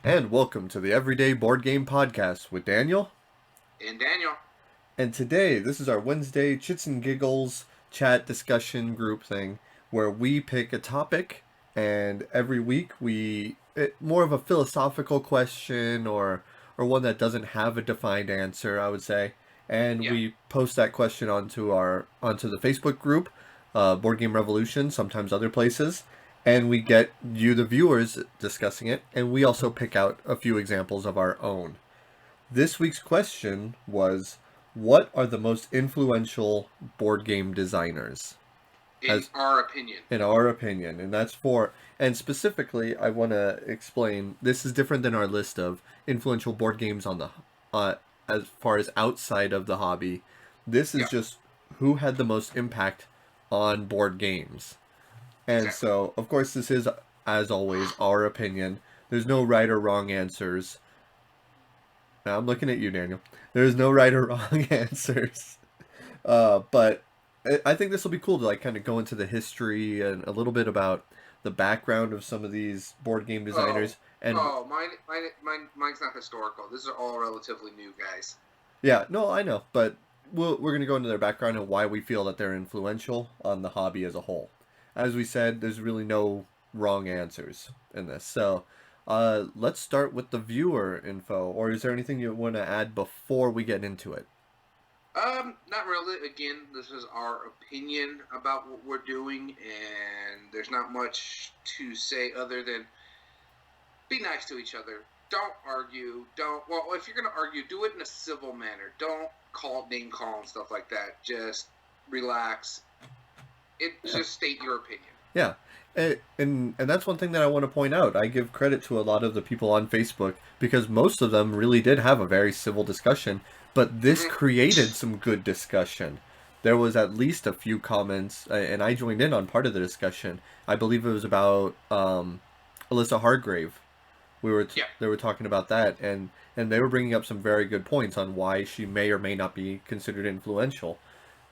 And welcome to the Everyday Board Game Podcast with Daniel. And Daniel. And today, this is our Wednesday Chits and Giggles chat discussion group thing where we pick a topic and every week more of a philosophical question or one that doesn't have a defined answer, I would say. And Yeah. we post that question onto the Facebook group, Board Game Revolution, sometimes other places, and we get you, the viewers, discussing it, and we also pick out a few examples of our own. This week's question was, what are the most influential board game designers? In As our opinion. in our opinion, and specifically, I want to explain this is different than our list of influential board games on the as far as outside of the hobby. This is Yeah. just who had the most impact on board games. And Exactly. so, of course, this is, as always, our opinion. There's no right or wrong answers. Now, I'm looking at you, Daniel. There's no right or wrong answers. But I think this will be cool to like kind of go into the history and a little bit about the background of some of these board game Oh. designers. And Oh, mine's not historical. This is all relatively new, guys. yeah, no, I know, but we're going to go into their background and why we feel that they're influential on the hobby as a whole. As we said, there's really no wrong answers in this. So let's start with the viewer info. Or is there anything you want to add before we get into it? Not really. Again, this is our opinion about what we're doing, and there's not much to say other than be nice to each other. Don't argue. Well, if you're gonna argue, do it in a civil manner. Don't name call and stuff like that. Just relax. Just state your opinion. Yeah. And that's one thing that I want to point out. I give credit to a lot of the people on Facebook because most of them really did have a very civil discussion, but this Mm-hmm. created some good discussion. There was at least a few comments, and I joined in on part of the discussion. I believe it was about Alyssa Hargrave. Yeah. They were talking about that, and they were bringing up some very good points on why she may or may not be considered influential.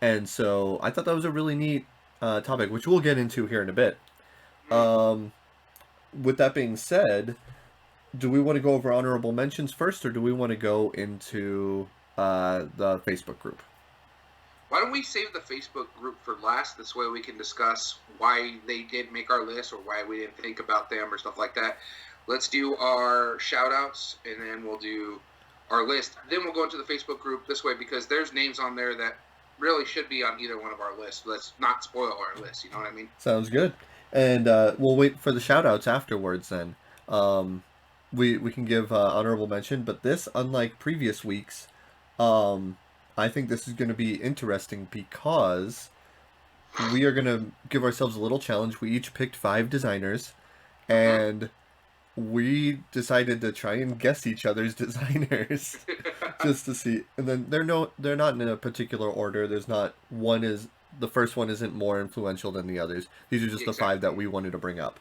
And so I thought that was a really neat topic, which we'll get into here in a bit. Mm-hmm. Um, with that being said, do we want to go over honorable mentions first, or do we want to go into the Facebook group? Why don't we save the Facebook group for last? This way we can discuss why they didn't make our list or why we didn't think about them or stuff like that. Let's do our shout outs and then we'll do our list. Then we'll go into the Facebook group this way because there's names on there that really should be on either one of our lists. Let's not spoil our list, you know what I mean? Sounds good. And we'll wait for the shout outs afterwards then. Um, we can give honorable mention, but this, unlike previous weeks, I think this is going to be interesting because we are going to give ourselves a little challenge. We each picked 5 designers, and we decided to try and guess each other's designers just to see. And then they're not in a particular order. There's not one is the first one isn't more influential than the others. These are just the 5 that Exactly. we wanted to bring up.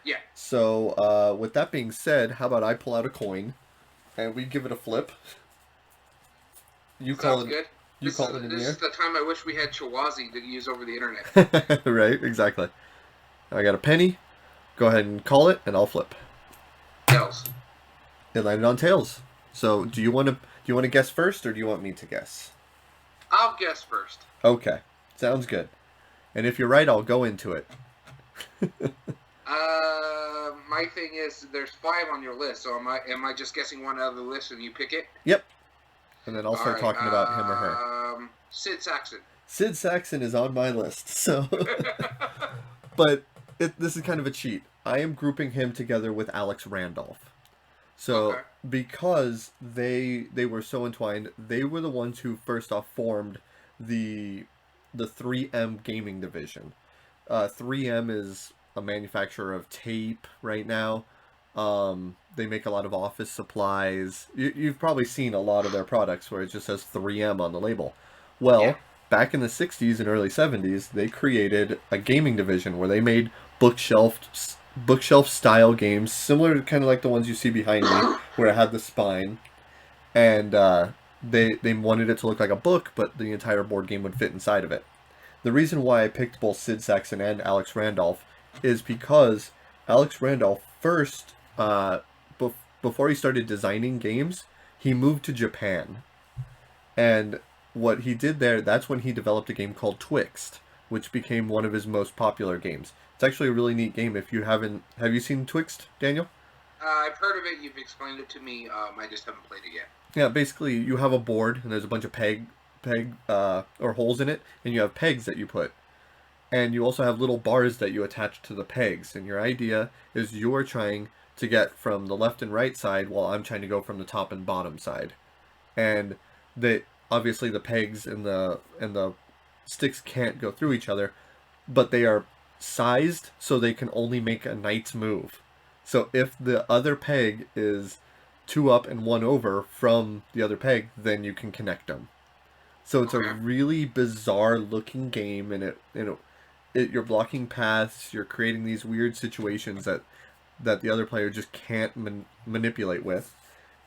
Yeah. So with that being said, how about I pull out a coin and we give it a flip? You call Sounds it. good. You call it in This the is the time I wish we had Chawazi to use over the internet. air. Right, exactly. I got a penny. Go ahead and call it, and I'll flip. Tails. It landed on tails. So do you want to guess first, or do you want me to guess? I'll guess first. Okay, sounds good. And if you're right, I'll go into it. My thing is, there's 5 on your list, so am I just guessing one out of the list and you pick it? Yep. And then I'll All start right. talking about him or her. Sid Saxon. Sid Saxon is on my list, so but this is kind of a cheat. I am grouping him together with Alex Randolph. So Okay. because they were so entwined, they were the ones who first off formed the the 3M gaming division. 3M is a manufacturer of tape right now. They make a lot of office supplies. You've probably seen a lot of their products where it just says 3M on the label. Yeah. Well, back in the 60s and early 70s, they created a gaming division where they made bookshelf style games, similar to kind of like the ones you see behind me, where it had the spine, and they wanted it to look like a book, but the entire board game would fit inside of it. The reason why I picked both Sid Saxon and Alex Randolph is because Alex Randolph first, before he started designing games, he moved to Japan. And what he did there, that's when he developed a game called Twixt, which became one of his most popular games. It's actually a really neat game. If you haven't, have you seen Twixt, Daniel? I've heard of it. You've explained it to me. I just haven't played it yet. Yeah, basically you have a board and there's a bunch of or holes in it, and you have pegs that you put, and you also have little bars that you attach to the pegs. And your idea is you're trying to get from the left and right side while I'm trying to go from the top and bottom side. And they obviously the pegs and the sticks can't go through each other, but they are sized so they can only make a knight's move. So if the other peg is two up and one over from the other peg, then you can connect them. So it's a Okay. really bizarre looking game, and you're blocking paths, you're creating these weird situations that the other player just can't manipulate with.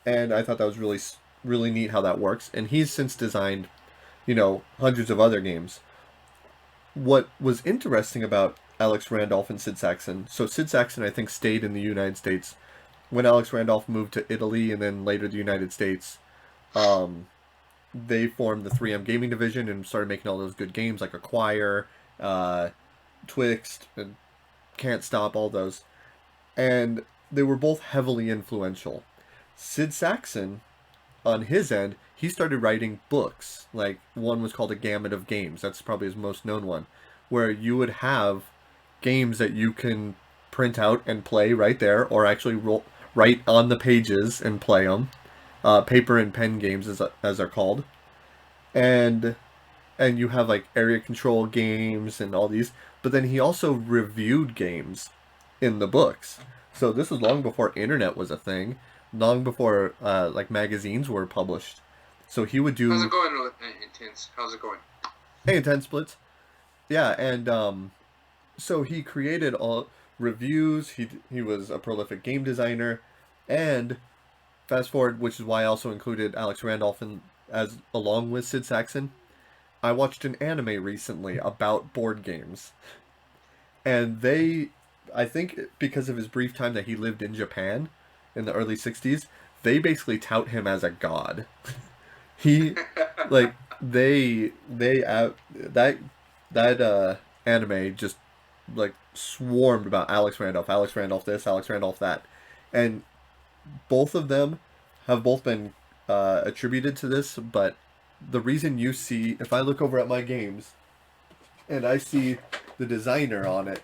And I thought that was really neat how that works. And he's since designed, hundreds of other games. What was interesting about Alex Randolph and Sid Sackson, so Sid Sackson I think stayed in the United States when Alex Randolph moved to Italy and then later the United States. Um, they formed the 3M gaming division and started making all those good games like Acquire, uh, Twixt, and Can't Stop, all those. And they were both heavily influential. Sid Sackson, on his end, he started writing books. Like, one was called A Gamut of Games. That's probably his most known one. Where you would have games that you can print out and play right there, or actually write on the pages and play them. Paper and pen games, as they're called. And you have like area control games and all these. But then he also reviewed games in the books. So this was long before internet was a thing, long before like magazines were published. So he would How's it do going with Intense? How's it going? hey 10 splits. Yeah, and so he created all reviews. He was a prolific game designer, and fast forward, which is why I also included Alex Randolph in, as along with Sid Sackson. I watched an anime recently about board games, and I think because of his brief time that he lived in Japan in the early 60s, they basically tout him as a god. He like they that anime just like swarmed about Alex Randolph this, Alex Randolph that, and both of them have both been attributed to this. But the reason you see, if I look over at my games and I see the designer on it,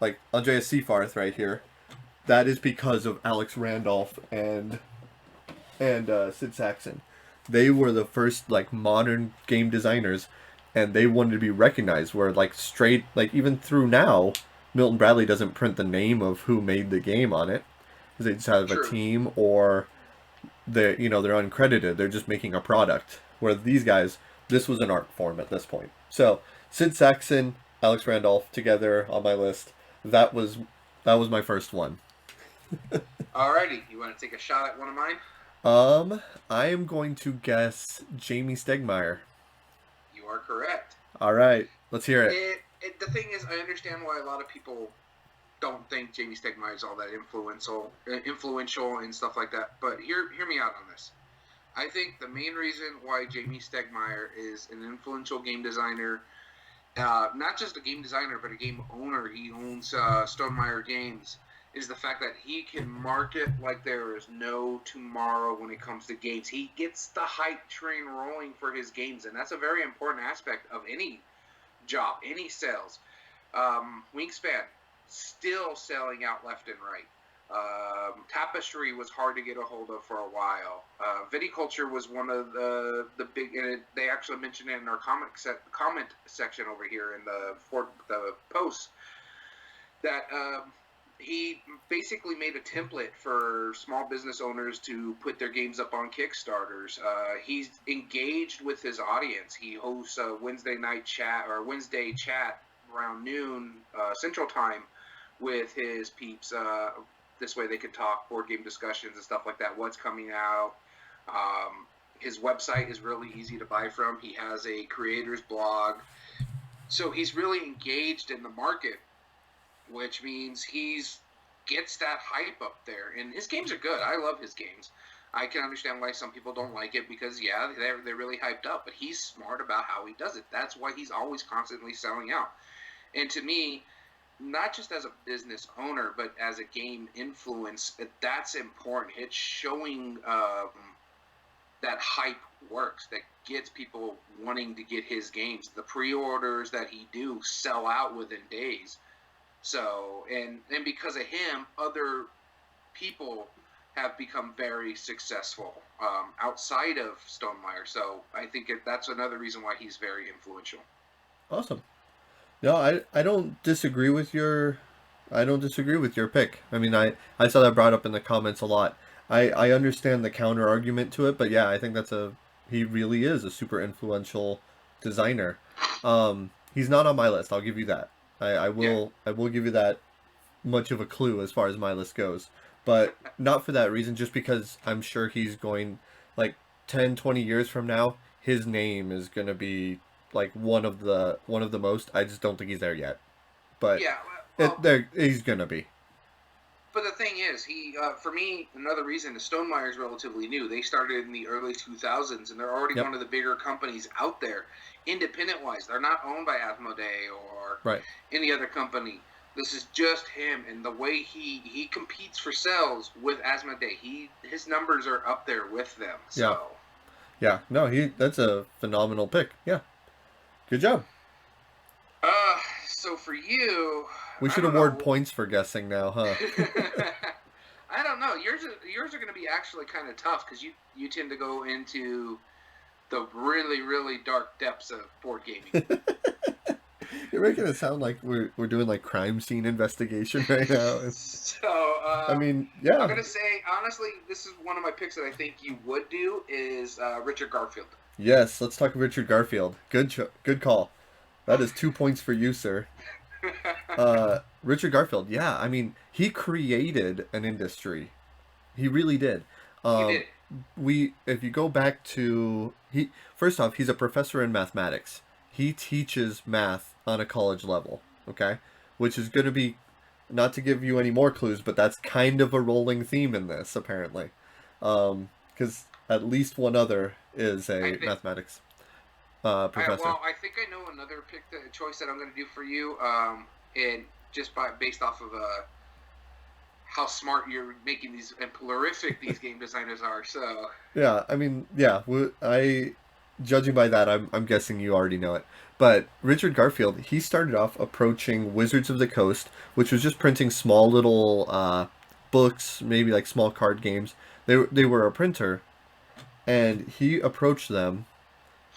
like Andreas Seafarth right here, that is because of Alex Randolph and Sid Sackson. They were the first like modern game designers, and they wanted to be recognized. Where like straight like even through now, Milton Bradley doesn't print the name of who made the game on it. They just have a True. team, or they're uncredited. They're just making a product. Where these guys, this was an art form at this point. So Sid Sackson, Alex Randolph together on my list. That was my first one. Alrighty, you want to take a shot at one of mine? I am going to guess Jamie Stegmaier. You are correct. All right, let's hear it. The thing is, I understand why a lot of people don't think Jamie Stegmaier is all that influential and stuff like that. But hear me out on this. I think the main reason why Jamie Stegmaier is an influential game designer, not just a game designer, but a game owner. He owns Stonemeyer Games. Is the fact that he can market like there is no tomorrow when it comes to games. He gets the hype train rolling for his games, and that's a very important aspect of any job, any sales. Wingspan, still selling out left and right. Tapestry was hard to get a hold of for a while. Viticulture was one of the big, and they actually mentioned it in our comment section over here in the posts that he basically made a template for small business owners to put their games up on Kickstarters. He's engaged with his audience. He hosts a Wednesday chat around noon Central Time with his peeps. This way they can talk board game discussions and stuff like that, what's coming out. His website is really easy to buy from. He has a creator's blog. So he's really engaged in the market, which means he's gets that hype up there. And his games are good. I love his games. I can understand why some people don't like it because, yeah, they're really hyped up. But he's smart about how he does it. That's why he's always constantly selling out. And to me, not just as a business owner, but as a game influence, that's important. It's showing that hype works, that gets people wanting to get his games. The pre-orders that he do sell out within days. So, and because of him, other people have become very successful outside of Stonemaier. So I think that's another reason why he's very influential. Awesome. No, I don't disagree with your pick. I mean, I saw that brought up in the comments a lot. I understand the counter argument to it, but yeah, I think he really is a super influential designer. He's not on my list. I'll give you that. Yeah. I will give you that much of a clue as far as my list goes, but not for that reason. Just because I'm sure he's going like 10, 20 years from now, his name is gonna be like one of the most. I just don't think he's there yet, but Yeah. Well, he's gonna be. but the thing is, for me, another reason is Stonemaier is relatively new. They started in the early 2000s, and they're already Yep. one of the bigger companies out there, independent-wise. They're not owned by Asmodee or Right. any other company. This is just him, and the way he competes for sales with Asmodee, his numbers are up there with them. Yeah. So, Yeah. No, that's a phenomenal pick. Yeah. Good job. so for you, We I should don't award know. points for guessing now, huh? I don't know. Yours are going to be actually kind of tough because you tend to go into the really really dark depths of board gaming. You're making it sound like we're doing like crime scene investigation right now. So I mean, I'm yeah. gonna say honestly, this is one of my picks that I think you would do is Richard Garfield. Yes, let's talk Richard Garfield. Good call. That is 2 points for you, sir. Richard Garfield. Yeah, I mean, he created an industry. He really did. He Um, did. if you go back to first off, he's a professor in mathematics. He teaches math on a college level. Okay, which is going to be, not to give you any more clues, but that's kind of a rolling theme in this apparently, because at least one other is I a think. mathematics professor. I think I know another choice that I'm going to do for you. And just based off of how smart you're making these and prolific these game designers are. So Yeah, I mean, yeah, I judging by that, I'm guessing you already know it. But Richard Garfield, he started off approaching Wizards of the Coast, which was just printing small little books, maybe like small card games. They were a printer, and he approached them,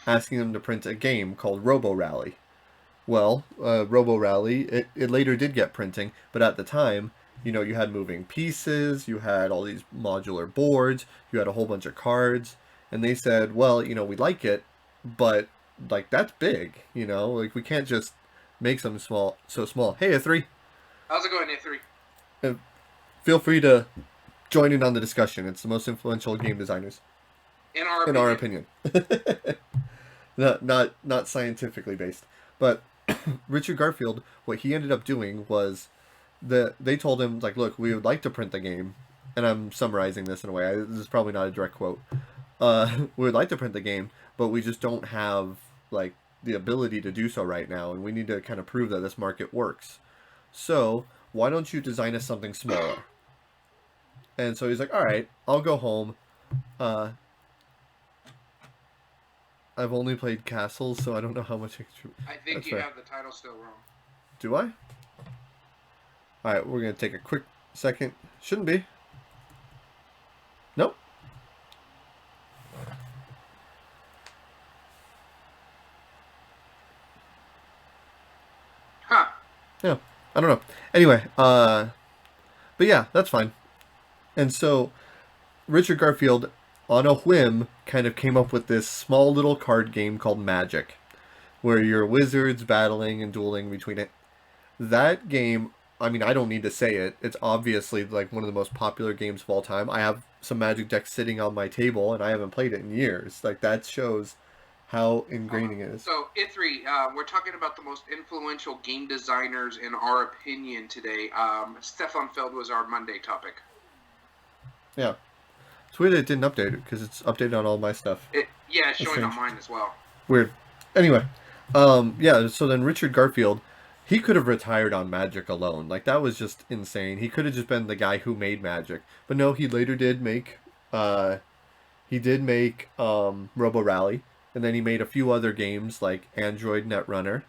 asking them to print a game called Robo Rally. Well, Robo Rally, it later did get printing, but at the time, you had moving pieces, you had all these modular boards, you had a whole bunch of cards, and they said, well, we like it, but like that's big, like we can't just make something so small. Hey, A3, how's it going, A3? uh, feel free to join in on the discussion. It's the most influential game designers, In our in our opinion, opinion. Not scientifically based, but Richard Garfield, what he ended up doing was they told him like, look, we would like to print the game, and I'm summarizing this in a way. This is probably not a direct quote. We would like to print the game, but we just don't have like the ability to do so right now, and we need to kind of prove that this market works. So why don't you design us something smaller? And so he's like, all right, I'll go home. Uh, I've only played Castles, so I don't know how much. I think That's you fair. have the title still wrong. Do I? All right, we're gonna take a quick second. Shouldn't be. Nope. Huh. Yeah, I don't know. Anyway, but yeah, that's fine. And so Richard Garfield, on a whim, kind of came up with this small little card game called Magic, where you're wizards battling and dueling between it. That game, I mean, I don't need to say it. It's obviously like one of the most popular games of all time. I have some Magic decks sitting on my table, and I haven't played it in years. Like that shows how ingraining it is. So, Ithri, we're talking about the most influential game designers in our opinion today. Stefan Feld was our Monday topic. Yeah. It's weird that it didn't update it because it's updated on all my stuff. Yeah, it's That's showing on strange. mine as well. Weird. Anyway, yeah. So then Richard Garfield, he could have retired on Magic alone. Like that was just insane. He could have just been the guy who made Magic, but no, he later did make. He did make Robo Rally, and then he made a few other games like Android Netrunner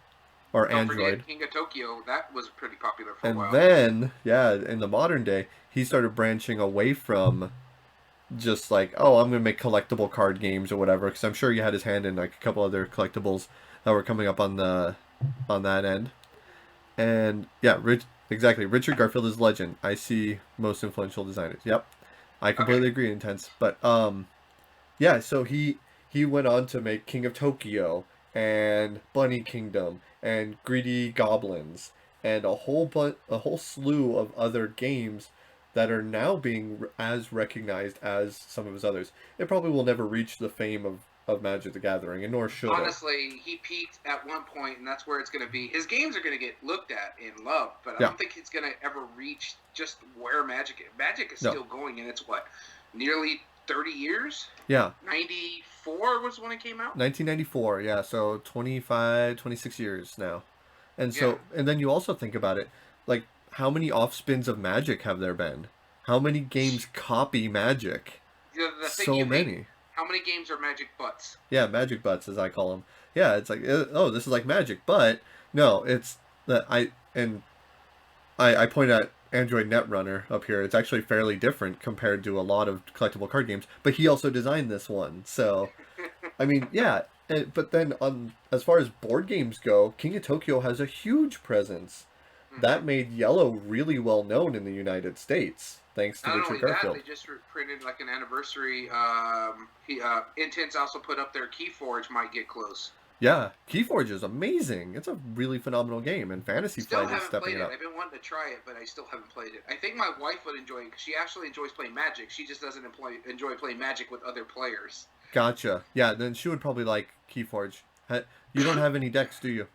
or Don't Android. forget King of Tokyo. That was pretty popular for a And while. then, yeah, in the modern day, he started branching away from just like, oh, I'm gonna make collectible card games or whatever. Because I'm sure he had his hand in like a couple other collectibles that were coming up on that end. And yeah, exactly. Richard Garfield is legend. I see most influential designers. Yep, I Okay. completely agree. Intense, but yeah. So he went on to make King of Tokyo and Bunny Kingdom and Greedy Goblins and a whole slew of other games that are now being as recognized as some of his others. It probably will never reach the fame of Magic the Gathering, and nor should it. Honestly, he peaked at one point, and that's where it's going to be. His games are going to get looked at and loved, but I Yeah. don't think he's going to ever reach just where Magic is. Magic is No. still going, and it's what, nearly 30 years? Yeah. 94 was when it came out? 1994, yeah, so 25, 26 years now. And so, and then you also think about it, like, how many offspins of Magic have there been? How many games copy Magic? The thing So you many. hate, how many games are Magic butts? Yeah, Magic butts, as I call them. Yeah, it's like, oh, this is like Magic, but no, it's that I point at Android Netrunner up here. It's actually fairly different compared to a lot of collectible card games, but he also designed this one. So, I mean, yeah. But then, on as far as board games go, King of Tokyo has a huge presence. That made Yellow really well known in the United States, thanks to Not Richard only that, Garfield. they just printed like an anniversary. Intense also put up their Keyforge might get close. Yeah, Keyforge is amazing. It's a really phenomenal game, and Fantasy Still Flight is haven't stepping played it it. up. I've been wanting to try it, but I still haven't played it. I think my wife would enjoy it because she actually enjoys playing Magic. She just doesn't enjoy playing Magic with other players. Gotcha. Yeah, then she would probably like Keyforge. You don't have any decks, do you?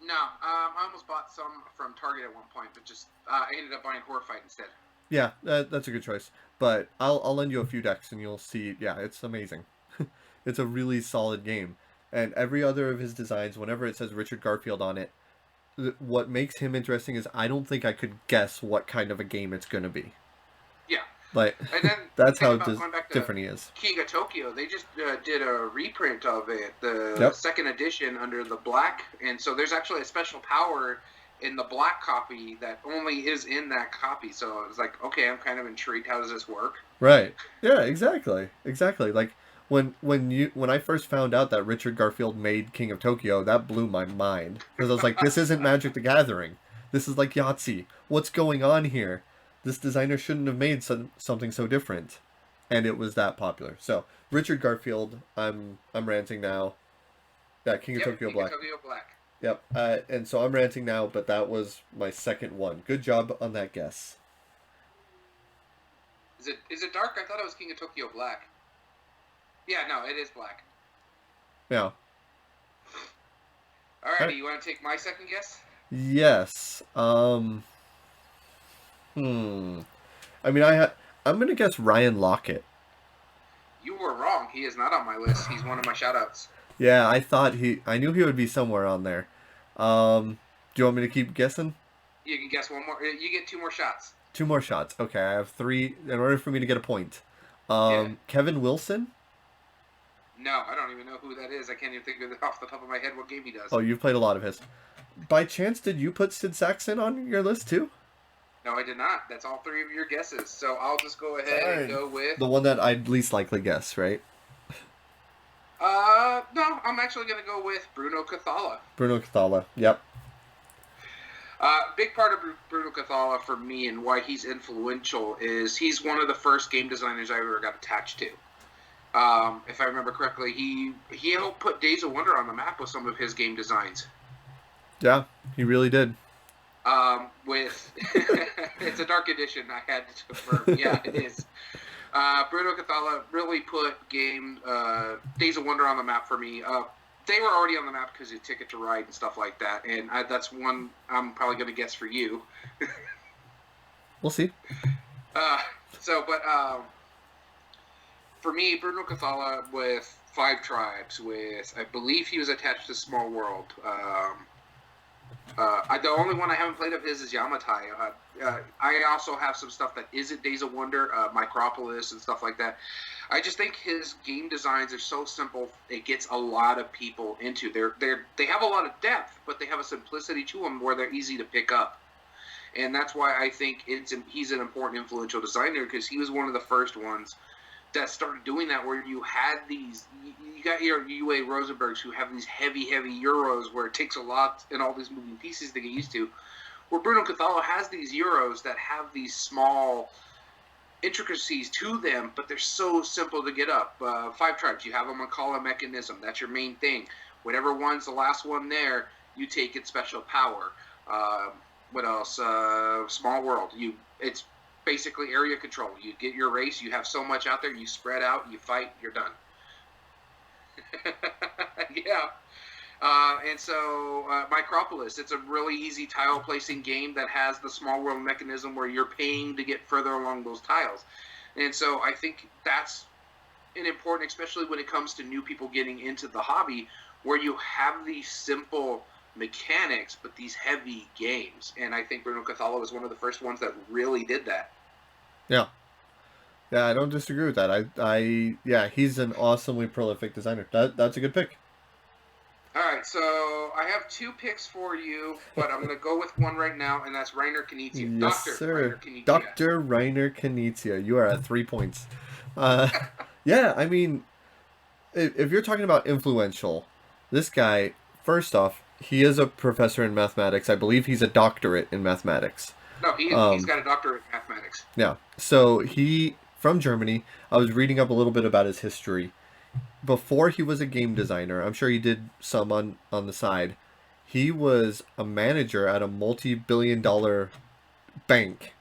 No, I almost bought some from Target at one point, but just I ended up buying Horrified instead. Yeah, that's a good choice. But I'll lend you a few decks and you'll see. Yeah, it's amazing. It's a really solid game. And every other of his designs, whenever it says Richard Garfield on it, what makes him interesting is I don't think I could guess what kind of a game it's going to be. Yeah. Like, And then that's how going back to different he is. King of Tokyo, they just did a reprint of it, the Yep. second edition under the black, and so there's actually a special power in the black copy that only is in that copy. So I was like, okay, I'm kind of intrigued. How does this work? Right. Yeah, exactly. Exactly. Like when I first found out that Richard Garfield made King of Tokyo, that blew my mind. Because I was like, this isn't Magic the Gathering. This is like Yahtzee. What's going on here? This designer shouldn't have made something so different. And it was that popular. So, Richard Garfield, I'm ranting now. Yeah, King of Tokyo King Black. of Tokyo Black. Yep. And so I'm ranting now, but that was my second one. Good job on that guess. Is it dark? I thought it was King of Tokyo Black. Yeah, no, it is black. Yeah. Alrighty, you want to take my second guess? Yes. I mean, I'm gonna guess Ryan Lockett. You were wrong. He is not on my list. He's one of my shoutouts. Yeah, I knew he would be somewhere on there. Do you want me to keep guessing? You can guess one more. You get two more shots. Two more shots. Okay, I have three in order for me to get a point. Yeah. Kevin Wilson? No, I don't even know who that is. I can't even think of it off the top of my head what game he does. Oh, you've played a lot of his. By chance, did you put Sid Saxon on your list too? No, I did not. That's all three of your guesses. So I'll just go ahead and go with... The one that I'd least likely guess, right? No, I'm actually going to go with Bruno Cathala. Bruno Cathala, yep. Big part of Bruno Cathala for me and why he's influential is he's one of the first game designers I ever got attached to. If I remember correctly, he helped put Days of Wonder on the map with some of his game designs. Yeah, he really did. With it's a dark edition, I had to confirm. Yeah, it is. Bruno Cathala really put Days of Wonder on the map for me. They were already on the map because of Ticket to Ride and stuff like that, and that's one I'm probably going to guess for you. We'll see. Uh, but for me, Bruno Cathala with Five Tribes, with I believe he was attached to Small World. The only one I haven't played of his is Yamatai. I also have some stuff that isn't Days of Wonder, Micropolis and stuff like that. I just think his game designs are so simple. It gets a lot of people into. They have a lot of depth, but they have a simplicity to them where they're easy to pick up. And that's why I think he's an important, influential designer, because he was one of the first ones that started doing that, where you had these, you got your UA Rosenbergs who have these heavy Euros where it takes a lot and all these moving pieces to get used to, where Bruno Cathala has these Euros that have these small intricacies to them, but they're so simple to get up. Five Tribes, you have a Makala mechanism. That's your main thing. Whatever one's the last one there, you take its special power. What else? Small World. It's basically area control. You get your race, you have so much out there, you spread out, you fight, you're done. Yeah. And so Micropolis, it's a really easy tile placing game that has the Small World mechanism where you're paying to get further along those tiles. And so I think that's an important, especially when it comes to new people getting into the hobby, where you have these simple mechanics but these heavy games. And I think Bruno Cathala was one of the first ones that really did that. Yeah. Yeah, I don't disagree with that. Yeah, he's an awesomely prolific designer. That's a good pick. All right, so I have two picks for you, but I'm going to go with one right now, and that's Reiner Knizia. Yes, Dr. sir. Reiner Knizia. Dr. Reiner Knizia. You are at 3 points. Yeah, I mean, if you're talking about influential, this guy, first off, he is a professor in mathematics. I believe he's a doctorate in mathematics. No, he's got a doctorate in mathematics. Yeah. So from Germany. I was reading up a little bit about his history. Before he was a game designer, I'm sure he did some on the side. He was a manager at a multi-billion-dollar bank.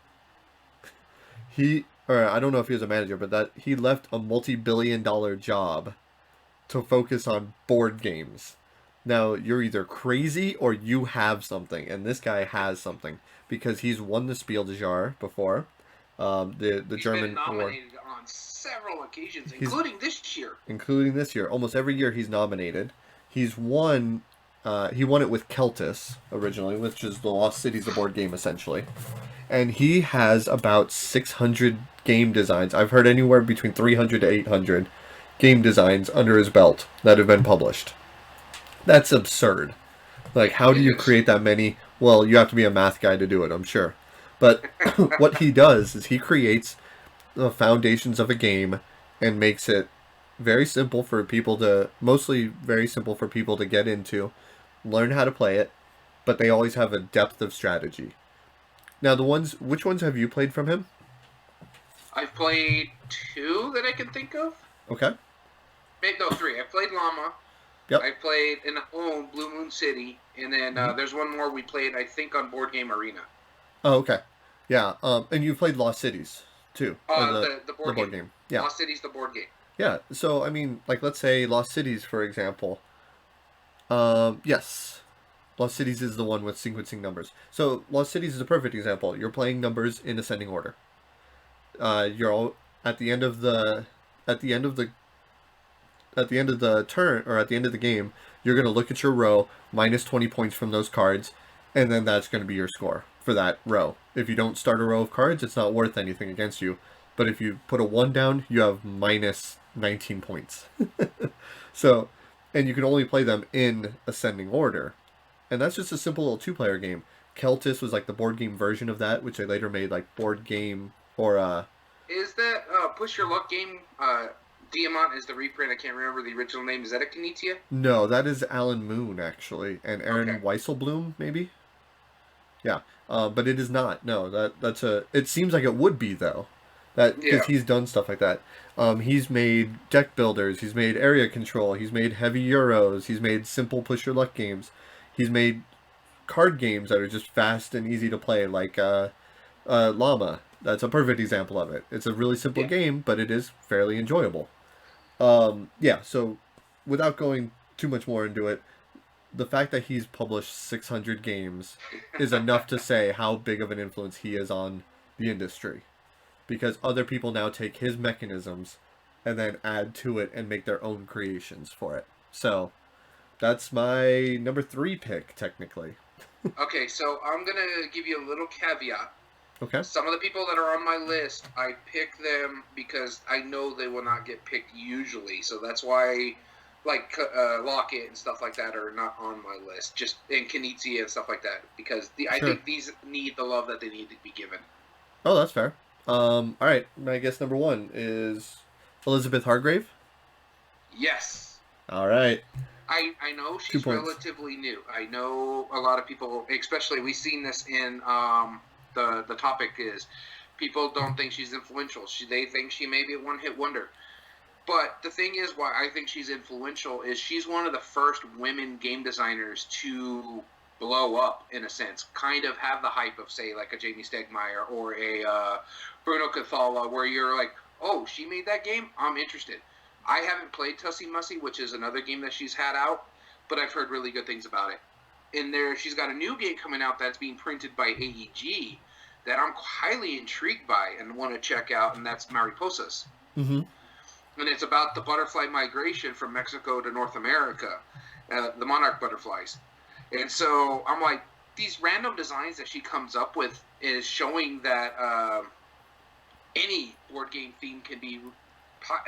Or I don't know if he was a manager, but that he left a multi-billion-dollar job to focus on board games. Now, you're either crazy or you have something, and this guy has something because he's won the Spiel des Jahres before. He's German been nominated on several occasions, including this year. Including this year, almost every year he's nominated. He's won. He won it with Celtis originally, which is the Lost Cities, the board game essentially, and he has about 600 game designs. I've heard anywhere between 300 to 800 game designs under his belt that have been published. That's absurd. Like, how do you create that many? Well, you have to be a math guy to do it, I'm sure. But what he does is he creates the foundations of a game and makes it very simple for people to, mostly very simple for people to get into, learn how to play it, but they always have a depth of strategy. Now, which ones have you played from him? I've played 2 that I can think of. Okay. No, 3. I played Llama. Yep. I played in Blue Moon City, and then there's one more we played, I think, on Board Game Arena. Oh, okay. Yeah, and you played Lost Cities, too. The board game. Yeah. Lost Cities, the board game. Yeah, so, I mean, like, let's say Lost Cities, for example. Yes. Lost Cities is the one with sequencing numbers. So, Lost Cities is a perfect example. You're playing numbers in ascending order. You're all, at the end of the turn, or at the end of the game, you're going to look at your row, minus 20 points from those cards, and then that's going to be your score for that row. If you don't start a row of cards, it's not worth anything against you. But if you put a 1 down, you have minus 19 points. So, and you can only play them in ascending order. And that's just a simple little 2-player game. Celtis was like the board game version of that, which they later made like board game or Is that Push Your Luck game? Diamant is the reprint. I can't remember the original name. Is that a Knizia? No, that is Alan Moon actually, and Aaron Weisselblum maybe. Yeah, but it is not. No, that's a. It seems like it would be though, because he's done stuff like that. He's made deck builders. He's made area control. He's made heavy Euros. He's made simple push your luck games. He's made card games that are just fast and easy to play, like Llama. That's a perfect example of it. It's a really simple Yeah. game, but it is fairly enjoyable. Yeah, so without going too much more into it, the fact that he's published 600 games is enough to say how big of an influence he is on the industry. Because other people now take his mechanisms and then add to it and make their own creations for it. So that's my number three pick, technically. Okay, so I'm gonna give you a little caveat. Okay. Some of the people that are on my list, I pick them because I know they will not get picked usually. So that's why, like Lockett and stuff like that are not on my list. Just and Kinizia and stuff like that because I Sure. think these need the love that they need to be given. Oh, that's fair. All right. I guess number one is Elizabeth Hargrave. Yes, All right. I know 2 she's points. relatively new. I know a lot of people, especially we've seen this in the topic is people don't think she's influential. They think she may be a one hit wonder. But the thing is, why I think she's influential is she's one of the first women game designers to blow up in a sense, kind of have the hype of say like a Jamie Stegmaier or a Bruno Cathala, where you're like, oh, she made that game, I'm interested. I haven't played Tussie Mussy, which is another game that she's had out, but I've heard really good things about it. And there, she's got a new game coming out that's being printed by AEG that I'm highly intrigued by and want to check out, and that's Mariposas, Mm-hmm. and it's about the butterfly migration from Mexico to North America, the monarch butterflies. And so I'm like, these random designs that she comes up with is showing that any board game theme can be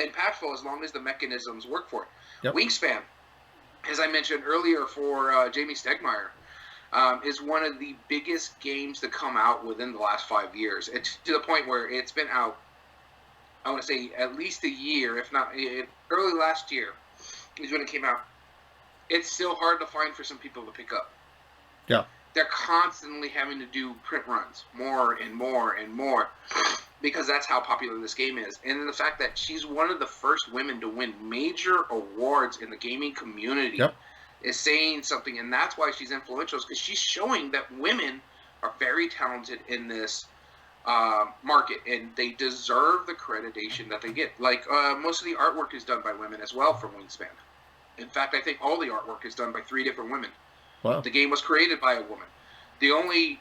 impactful as long as the mechanisms work for it. Yep. Wingspan, as I mentioned earlier for Jamie Stegmaier, is one of the biggest games to come out within the last 5 years. It's to the point where it's been out, I want to say, at least a year, if not early last year is when it came out. It's still hard to find for some people to pick up. Yeah. They're constantly having to do print runs more and more and more because that's how popular this game is. And then the fact that she's one of the first women to win major awards in the gaming community Yep. is saying something. And that's why she's influential, because she's showing that women are very talented in this market, and they deserve the accreditation that they get. Like most of the artwork is done by women as well for Wingspan. In fact, I think all the artwork is done by 3 different women. Wow. The game was created by a woman. The only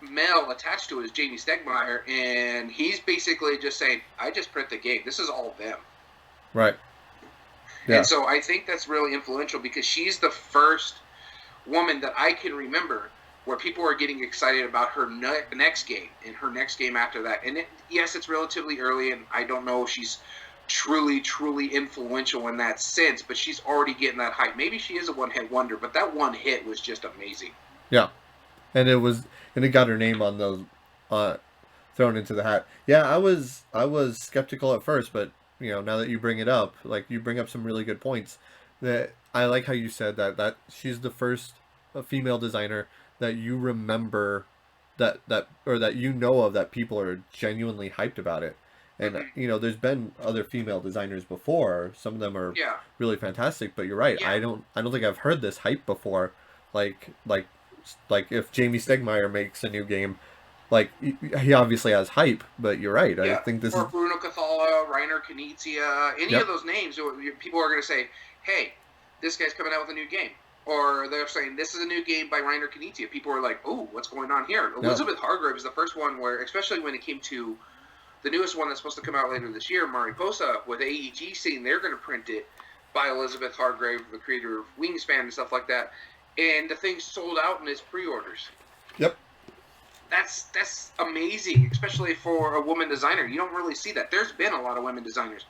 male attached to it is Jamie Stegmaier, and he's basically just saying, I just print the game. This is all them. Right. Yeah. And so I think that's really influential because she's the first woman that I can remember where people are getting excited about her next game and her next game after that. And yes, it's relatively early, and I don't know if she's truly, truly influential in that sense, but she's already getting that hype. Maybe she is a one-hit wonder, but that one hit was just amazing. Yeah. And it got her name on those, uh, thrown into the hat. Yeah, I was skeptical at first, but now that you bring it up, like you bring up some really good points. That I like how you said that she's the first female designer that you remember that or that of that people are genuinely hyped about it. And Mm-hmm. there's been other female designers before. Some of them are Yeah, really fantastic, but you're right. yeah, I don't think I've heard this hype before. Like like like if Jamie Stegmaier makes a new game, like he obviously has hype, but you're right. I yeah. think this is Or Bruno Cathala, Reiner Knizia, any of yep. those names, people are going to say, hey, this guy's coming out with a new game. Or they're saying, this is a new game by Reiner Knizia. People are like, oh, what's going on here? No. Elizabeth Hargrave is the first one where, especially when it came to the newest one that's supposed to come out later this year, Mariposa, with AEG saying they're going to print it by Elizabeth Hargrave, the creator of Wingspan and stuff like that. And the thing sold out in its pre-orders. Yep. That's amazing, especially for a woman designer. You don't really see that. There's been a lot of women designers,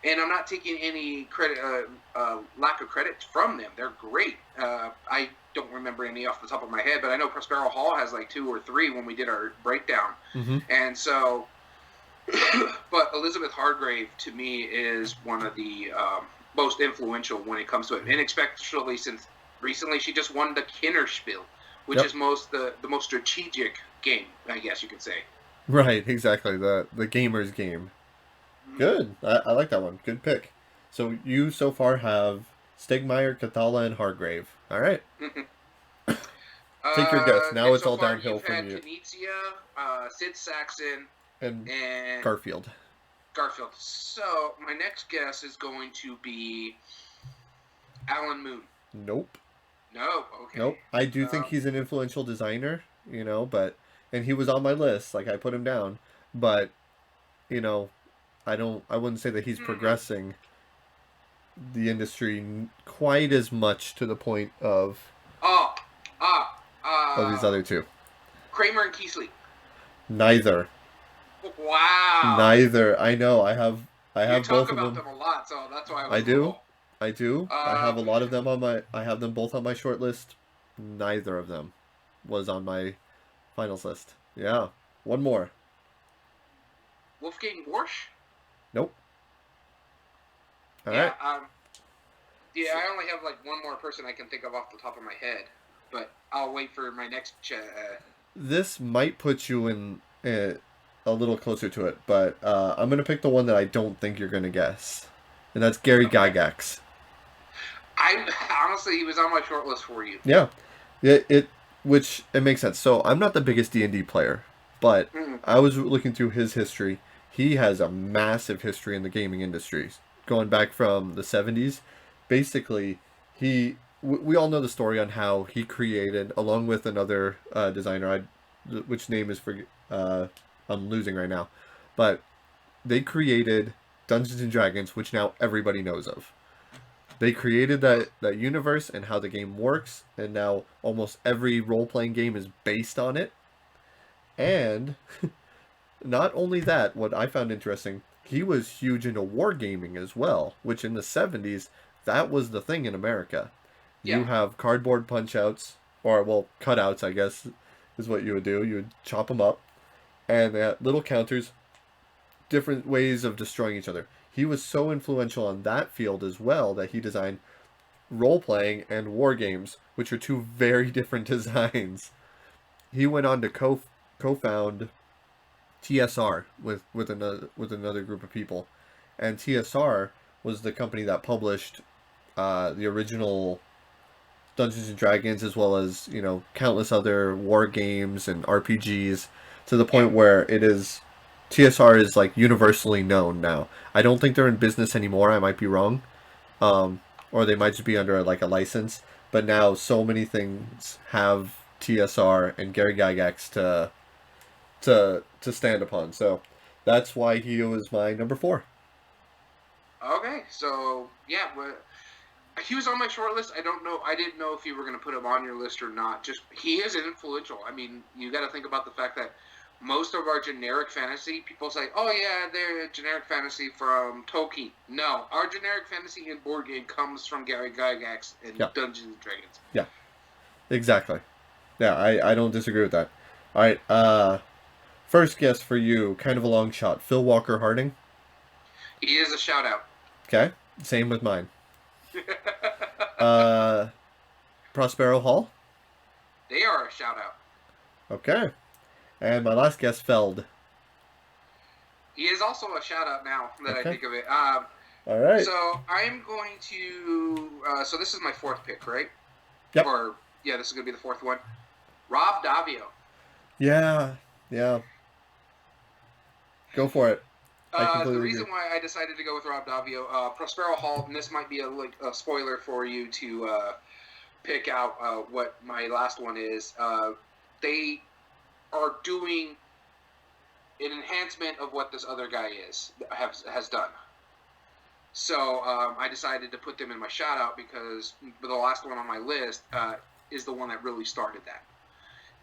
and I'm not taking any credit, lack of credit from them. They're great. I don't remember any off the top of my head, but I know Prospero Hall has like 2 or 3 when we did our breakdown, Mm-hmm. and so. But Elizabeth Hargrave to me is one of the most influential when it comes to it, and especially since recently she just won the Kinderspiel, which Yep. is the most strategic game, I guess you could say. Right. Exactly. The gamer's game. Good. I like that one. Good pick. So you so far have Stegmaier, Cathala, and Hargrave. All right. Take your guess. Now And it's so all far downhill you've from had you. Knizia, Sid Saxon, And and Garfield. Garfield. So my next guess is going to be Alan Moon. Nope. No, okay. Nope. I do think he's an influential designer, and he was on my list. Like I put him down, but you know, I wouldn't say that he's progressing the industry quite as much to the point Oh, of these other two. Kramer and Keesley. Neither. Wow. Neither. I know. I You have talk both of about them. them a lot, so that's why I I was a do. little. I do. I have a lot of them on my. I have them both on my short list. Neither of them was on my finals list. Yeah. One more. Wolfgang Warsch? Nope. All Yeah, right. yeah, I only have like one more person I can think of off the top of my head, but I'll wait for my next. This might put you in a little closer to it, but I'm gonna pick the one that I don't think you're gonna guess, and that's Gary Gygax. I honestly, he was on my short list for you. Yeah, which it makes sense. So I'm not the biggest D&D player, but I was looking through his history. He has a massive history in the gaming industry, going back from the 70s. Basically, we all know the story on how he created, along with another designer, which name is I'm losing right now, but they created Dungeons and Dragons, which now everybody knows of. They created that universe and how the game works, and now almost every role playing game is based on it. And not only that, what I found interesting, he was huge into wargaming as well, which in the 70s, that was the thing in America. Yeah. You have cardboard punch outs, or, well, cutouts, I guess, is what you would do. You would chop them up, and they had little counters, different ways of destroying each other. He was so influential on that field as well that he designed role playing and war games, which are two very different designs. He went on to co-found TSR with another group of people, and TSR was the company that published the original Dungeons and Dragons, as well as countless other war games and RPGs, to the point where TSR is like universally known now. I don't think they're in business anymore. I might be wrong, or they might just be under like a license. But now so many things have TSR and Gary Gygax to stand upon. So that's why he was my number 4. Okay, so yeah, but he was on my short list. I don't know. I didn't know if you were going to put him on your list or not. Just he is influential. I mean, you got to think about the fact that most of our generic fantasy people say, "Oh yeah, they're generic fantasy from Tolkien." No, our generic fantasy in board game comes from Gary Gygax and Dungeons and Dragons. Yeah, exactly. Yeah, I don't disagree with that. All right, first guess for you, kind of a long shot. Phil Walker Harding. He is a shout out. Okay, same with mine. Prospero Hall. They are a shout out. Okay, and my last guess, Feld. He is also a shout out now that I think of it. All right. So I'm going to. So this is my 4th pick, right? Yep. Or yeah, this is going to be the 4th one. Rob Davio. Yeah. Go for it. The reason why I decided to go with Rob Davio, Prospero Hall, and this might be a spoiler for you to pick out what my last one is. They are doing an enhancement of what this other guy has done. So I decided to put them in my shout out because the last one on my list is the one that really started that.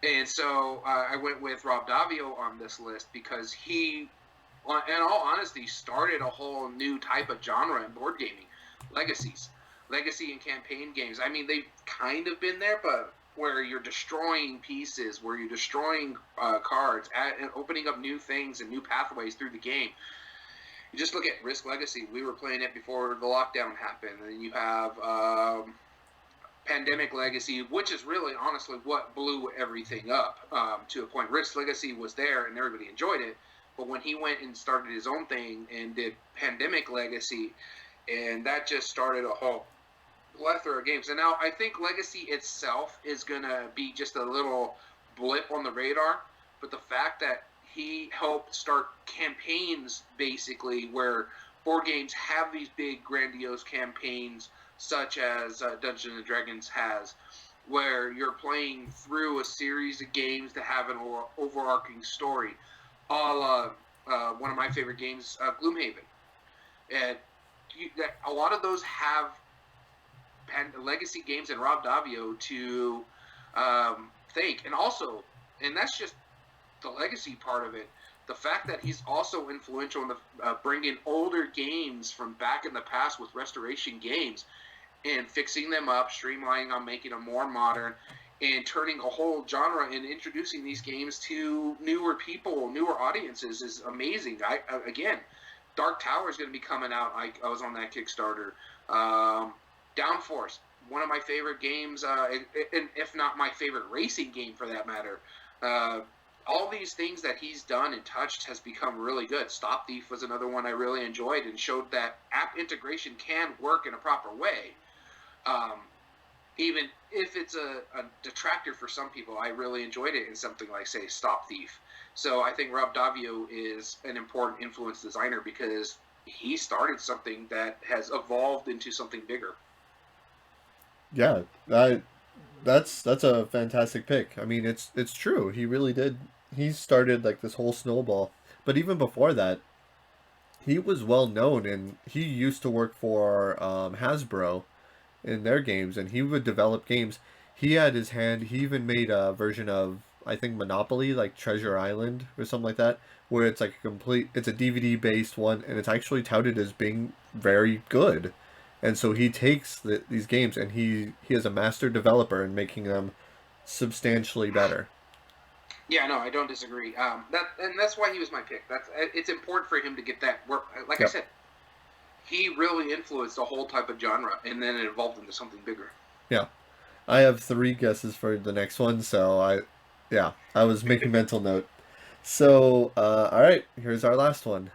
And so I went with Rob Davio on this list because he, in all honesty, started a whole new type of genre in board gaming, legacy and campaign games. I mean, they've kind of been there, but where you're destroying pieces, where you're destroying cards, and opening up new things and new pathways through the game. You just look at Risk Legacy. We were playing it before the lockdown happened. And then you have Pandemic Legacy, which is really, honestly, what blew everything up to a point. Risk Legacy was there, and everybody enjoyed it. But when he went and started his own thing and did Pandemic Legacy, and that just started a whole plethora of games. And now I think Legacy itself is going to be just a little blip on the radar. But the fact that he helped start campaigns, basically, where board games have these big, grandiose campaigns, such as Dungeons and Dragons has, where you're playing through a series of games that have an overarching story. All one of my favorite games, Gloomhaven. And a lot of those have legacy games and Rob Davio to thank. And also, and that's just the legacy part of it. The fact that he's also influential in the bringing older games from back in the past with restoration games and fixing them up, streamlining them, making them more modern, and turning a whole genre and introducing these games to newer people, newer audiences is amazing. Again, Dark Tower is going to be coming out. I was on that Kickstarter. Downforce, one of my favorite games, and if not my favorite racing game for that matter. All these things that he's done and touched has become really good. Stop Thief was another one I really enjoyed and showed that app integration can work in a proper way. Even if it's a detractor for some people, I really enjoyed it in something like, say, Stop Thief. So I think Rob Davio is an important influence designer because he started something that has evolved into something bigger. Yeah, that's a fantastic pick. I mean, it's true. He really did. He started like this whole snowball. But even before that, he was well known, and he used to work for Hasbro in their games, and he would develop games. He had his hand. He even made a version of, I think, Monopoly, like Treasure Island or something like that, where it's like a complete. It's a DVD based one, and it's actually touted as being very good. And so he takes these games, and he is a master developer in making them substantially better. Yeah, no, I don't disagree. That's why he was my pick. It's important for him to get that work. Like I Yep. said, he really influenced a whole type of genre, and then it evolved into something bigger. Yeah. I have three guesses for the next one, so yeah, I was making mental note. So, all right, here's our last one.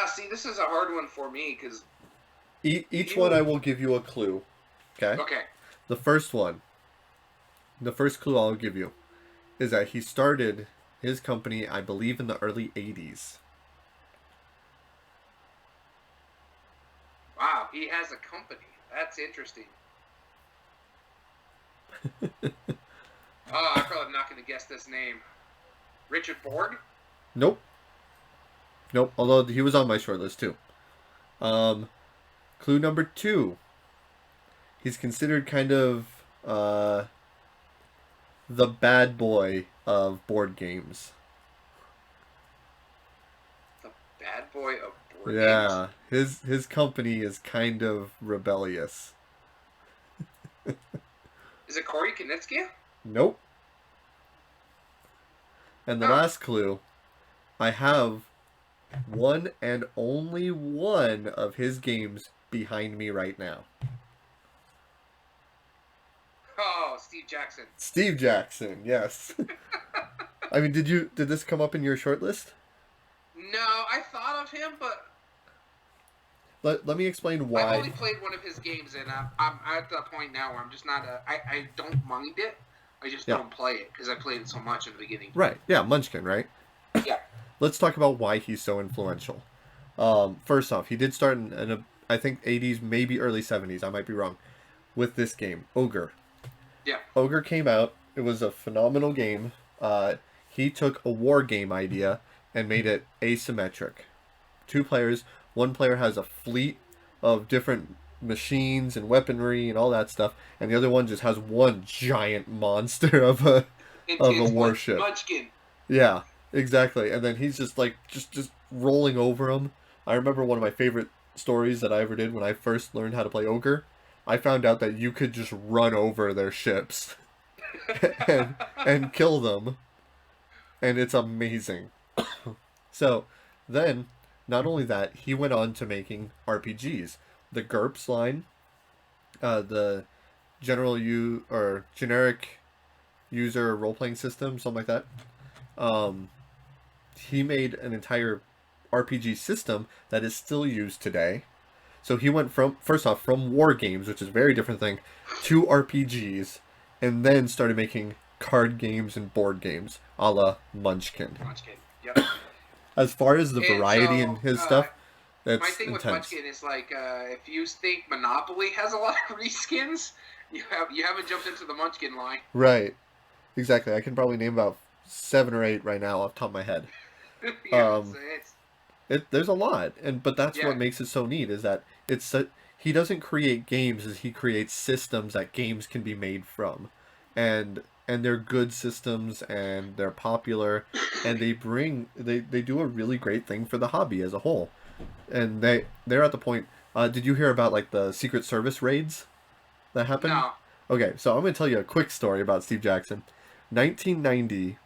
See, this is a hard one for me because Each one I you. will give you a clue. Okay. Okay. The first one, the first clue I'll give you is that he started his company, I believe, in the early '80s. Wow, he has a company. That's interesting. Oh, I'm probably not going to guess this name. Richard Borg? Nope, nope. Although he was on my short list too. Um, Clue number two. He's considered kind of uh, the bad boy of board games. The bad boy of board games? Yeah, his company is kind of rebellious. Is it Corey Knizia? Nope. And the Huh. last clue, I have one and only one of his games behind me right now. Oh, Steve Jackson. Steve Jackson, yes. I mean, did this come up in your short list? No, I thought of him, but Let me explain I've why. only played one of his games, and I'm at the point now where I'm just not. I don't mind it. I just Yeah, don't play it because I played it so much in the beginning. right. Yeah, Munchkin, right? Yeah. Let's talk about why he's so influential. First off, he did start in a, I think '80s, maybe early '70s. I might be wrong. With this game, Ogre. Yeah. Ogre came out. It was a phenomenal game. He took a war game idea and made it asymmetric. Two players. One player has a fleet of different machines and weaponry and all that stuff, and the other one just has one giant monster of a Intense warship. Munchkin. Yeah, exactly. And then he's just like just rolling over them. I remember one of my favorite stories that I ever did when I first learned how to play Ogre. I found out that you could just run over their ships and kill them, and it's amazing. So then, not only that, he went on to making RPGs. The GURPS line, the generic user role playing system, something like that. Um, he made an entire RPG system that is still used today. So he went from first off from war games, which is a very different thing, to RPGs, and then started making card games and board games, a la Munchkin. Munchkin. Yep. As far as the And variety in so his stuff, my that's thing with intense. Munchkin is like if you think Monopoly has a lot of reskins, you haven't jumped into the Munchkin line. Right. Exactly. I can probably name about 7 or 8 right now off the top of my head. Yeah, Um, it's there's a lot, but that's yeah. what makes it so neat is that he doesn't create games, as he creates systems that games can be made from, and they're good systems and they're popular, and they do a really great thing for the hobby as a whole, and they're at the point. Did you hear about like the Secret Service raids that happened? No. Okay, so I'm gonna tell you a quick story about Steve Jackson. 1990,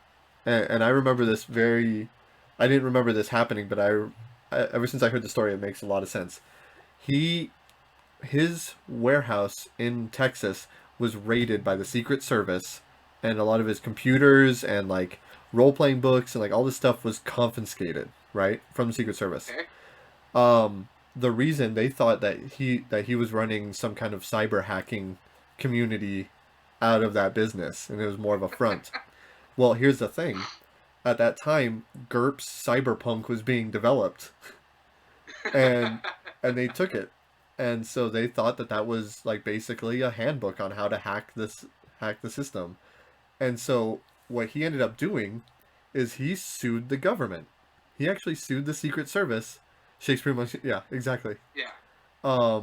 and I remember this very. I didn't remember this happening, but ever since I heard the story, it makes a lot of sense. He his warehouse in Texas was raided by the Secret Service, and a lot of his computers and like role playing books and like all this stuff was confiscated, right, from the Secret Service. Okay. The reason they thought that he was running some kind of cyber hacking community out of that business, and it was more of a front. Well, here's the thing. At that time, GURPS Cyberpunk was being developed, and they took it, and so they thought that that was like basically a handbook on how to hack the system. And so what he ended up doing is he sued the government. He actually sued the Secret Service. Shakespeare must, yeah, exactly. Yeah.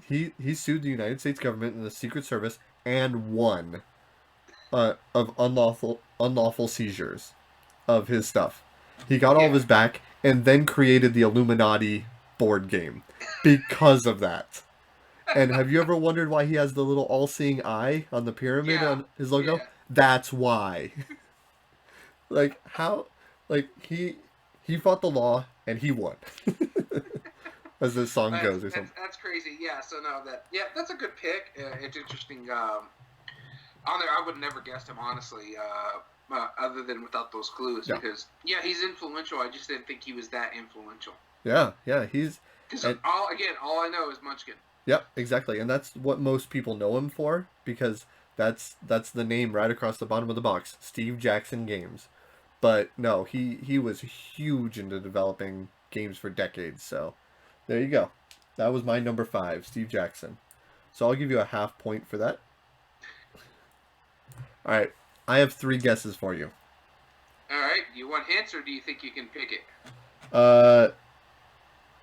He sued the United States government and the Secret Service and won of unlawful seizures of his stuff. He got all of Yeah. his back and then created the Illuminati board game because of that. And have you ever wondered why he has the little all-seeing eye on the pyramid Yeah. on his logo? Yeah. That's why. Like how like he fought the law and he won. As the song goes or something. That's crazy. Yeah. So no, that's a good pick. It's interesting. On there, I would never guessed him honestly. Other than without those clues, Yeah. because yeah, he's influential. I just didn't think he was that influential. Yeah, he's Because and all I know is Munchkin. yep, exactly. And that's what most people know him for because that's the name right across the bottom of the box, Steve Jackson Games. But no, he was huge into developing games for decades. So there you go. That was my number 5, Steve Jackson. So I'll give you a half point for that. All right, I have 3 guesses for you. All right, you want hints, or do you think you can pick it? Uh,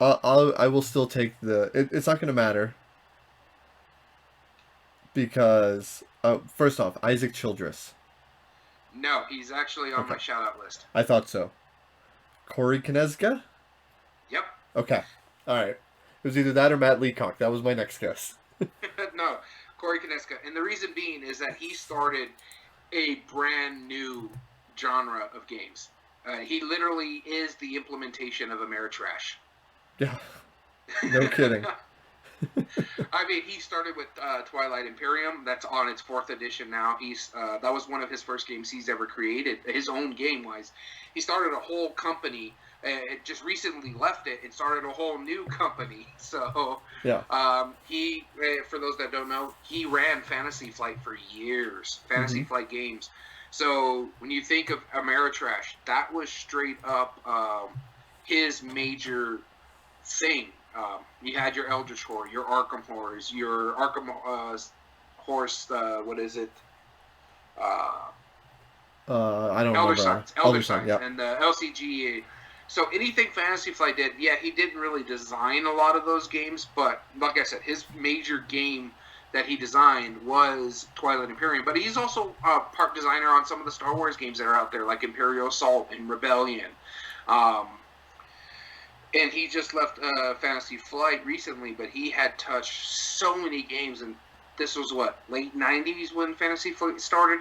I will still take the. It's not gonna matter because first off, Isaac Childress. No, he's actually on Okay, my shout out list. I thought so. Corey Kinezka. Yep. Okay, all right. It was either that or Matt Leacock. That was my next guess. No, Corey Kineska. And the reason being is that he started a brand new genre of games. He literally is the implementation of Ameritrash. Yeah, no kidding. I mean, he started with Twilight Imperium. That's on its 4th edition now. That was one of his first games he's ever created, his own game-wise. He started a whole company. Just recently left it and started a whole new company. So, Yeah. he, for those that don't know, he ran Fantasy Flight for years. Fantasy Flight games. So when you think of Ameritrash, that was straight up his major thing. You had your Eldritch Horror, your Arkham Horrors, your Arkham Horse. What is it? I don't Elder remember. Signs, Elder Sign, yeah. and the LCG. So anything Fantasy Flight did, yeah, he didn't really design a lot of those games, but like I said, his major game that he designed was Twilight Imperium. But he's also part designer on some of the Star Wars games that are out there, like Imperial Assault and Rebellion. And he just left Fantasy Flight recently, but he had touched so many games, and this was what, late 90s when Fantasy Flight started?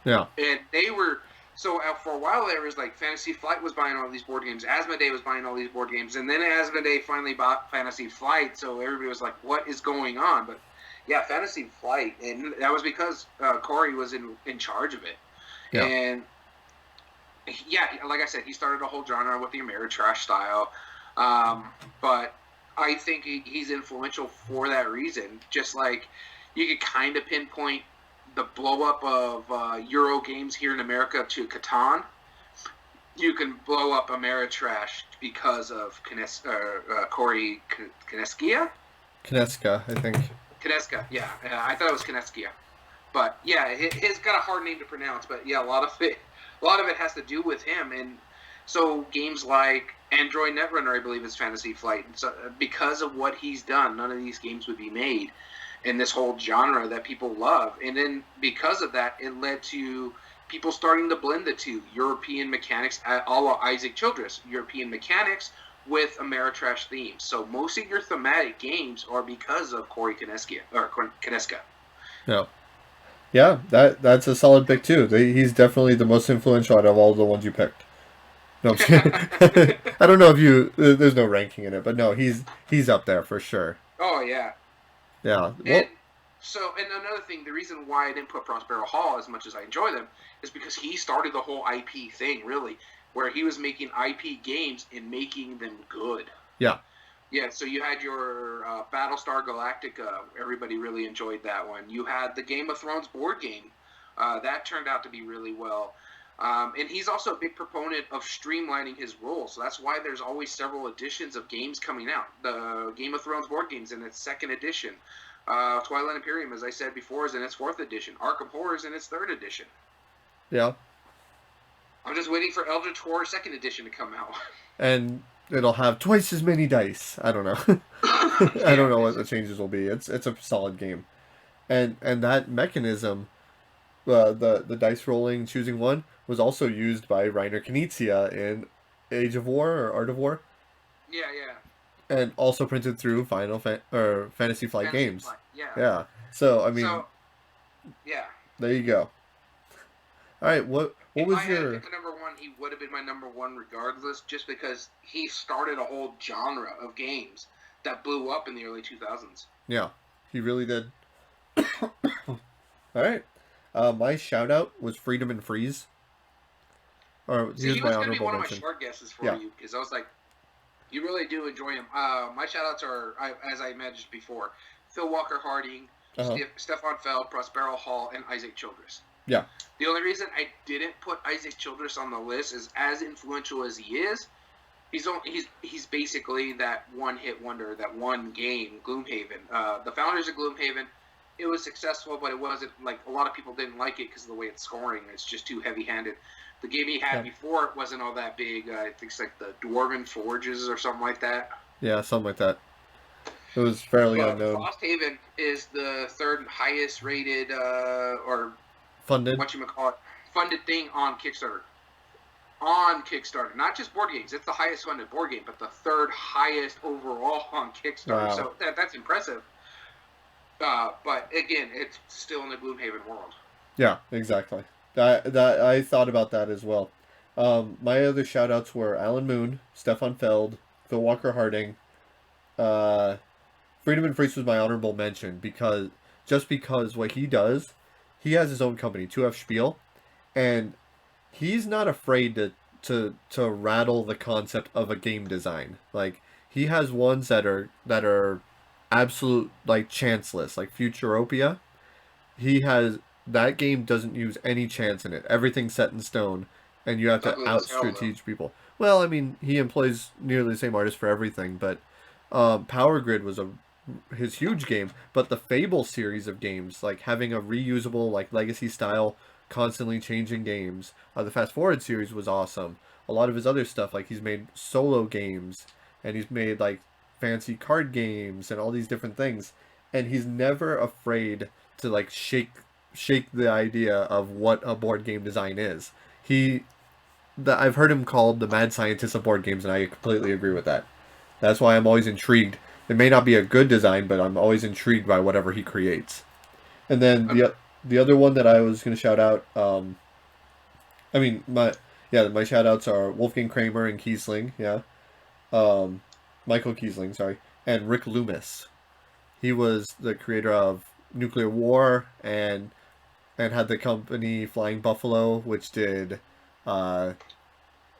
Yeah. And they were, so for a while there was like Fantasy Flight was buying all these board games, Asmodee was buying all these board games, and then Asmodee finally bought Fantasy Flight, so everybody was like, what is going on? But yeah, Fantasy Flight, and that was because Corey was in charge of it. Yeah. And yeah, like I said, he started a whole genre with the Ameritrash style. But I think he's influential for that reason. Just like you could kind of pinpoint the blow up of Euro games here in America to Catan, you can blow up Ameritrash because of Corey Kineskia? Kineska, I think. Kineska, yeah. I thought it was Kineskia. But yeah, he's got a hard name to pronounce. But yeah, a lot of it has to do with him. And so games like Android Netrunner, I believe, is Fantasy Flight. And so because of what he's done, none of these games would be made in this whole genre that people love. And then because of that, it led to people starting to blend the two European mechanics, all of Isaac Childress, European mechanics with Ameritrash themes. So most of your thematic games are because of Corey Kineska or Kineska. No. Yeah, that's a solid pick too. He's definitely the most influential out of all the ones you picked. No, I'm just kidding. I don't know if you. There's no ranking in it, but no, he's up there for sure. Oh yeah. Yeah. And Well, so, and another thing, the reason why I didn't put Prospero Hall as much as I enjoy them is because he started the whole IP thing, really, where he was making IP games and making them good. yeah, Yeah, so you had your Battlestar Galactica. Everybody really enjoyed that one. You had the Game of Thrones board game. That turned out to be really well. And he's also a big proponent of streamlining his rules. So that's why there's always several editions of games coming out. The Game of Thrones board game's in its second edition. Twilight Imperium, as I said before, is in its fourth edition. Arkham Horror is in its third edition. yeah, I'm just waiting for Eldritch Horror second edition to come out. and it'll have twice as many dice. I don't know. I don't Yeah, know what the changes will be. It's a solid game, and that mechanism, the dice rolling, choosing one, was also used by Reiner Knizia in Age of War or Art of War, yeah. and also printed through or Fantasy Flight Fantasy games. Flight, yeah. Yeah. So I mean, So, yeah. there you go. All right. What If I was had to your? pick a number one, he would have been my number one regardless, just because he started a whole genre of games that blew up in the early 2000s. Yeah, he really did. All right. My shout out was Freedom and Freeze. Or See, here's he my was going to be honorable one of my mention. short guesses for Yeah. you, because I was like, you really do enjoy him. My shout outs are, as I mentioned before, Phil Walker Harding, Uh huh. Stefan Feld, Prospero Hall, and Isaac Childress. Yeah. The only reason I didn't put Isaac Childress on the list is, as influential as he is, he's basically that one hit wonder, that one game, Gloomhaven. The founders of Gloomhaven, it was successful, but it wasn't like a lot of people didn't like it because of the way it's scoring. It's just too heavy handed. The game he had Yeah. before it wasn't all that big. I think it's like the Dwarven Forges or something like that. Yeah, something like that. It was fairly But unknown. Frosthaven is the third highest rated or Funded. whatchamacallit, funded thing on Kickstarter. On Kickstarter, not just board games. It's the highest funded board game, but the third highest overall on Kickstarter. Wow. So that's impressive. But again, it's still in the Gloomhaven world. Yeah, exactly. That I thought about that as well. My other shout outs were Alan Moon, Stefan Feld, Phil Walker Harding. Uh, Freedom and Freeze was my honorable mention because what he does, he has his own company, 2F Spiel, and he's not afraid to rattle the concept of a game design. Like he has ones that are absolute like chanceless, like Futuropia. He has that game doesn't use any chance in it. Everything's set in stone, and you have to Ugly out as hell, though. strategize people. Well, I mean, he employs nearly the same artist for everything, but Power Grid was his huge game. But the Fable series of games, like having a reusable like legacy style, constantly changing games. The Fast Forward series was awesome. A lot of his other stuff, like he's made solo games, and he's made like fancy card games and all these different things, and he's never afraid to like shake the idea of what a board game design is. I've heard him called the mad scientist of board games, and I completely agree with that. That's why I'm always intrigued. It may not be a good design, but I'm always intrigued by whatever he creates. And then Okay. the other one that I was going to shout out, I mean my shout outs are Wolfgang Kramer and Kiesling, yeah, um, Michael Kiesling, sorry, and Rick Loomis. He was the creator of Nuclear War and had the company Flying Buffalo, which did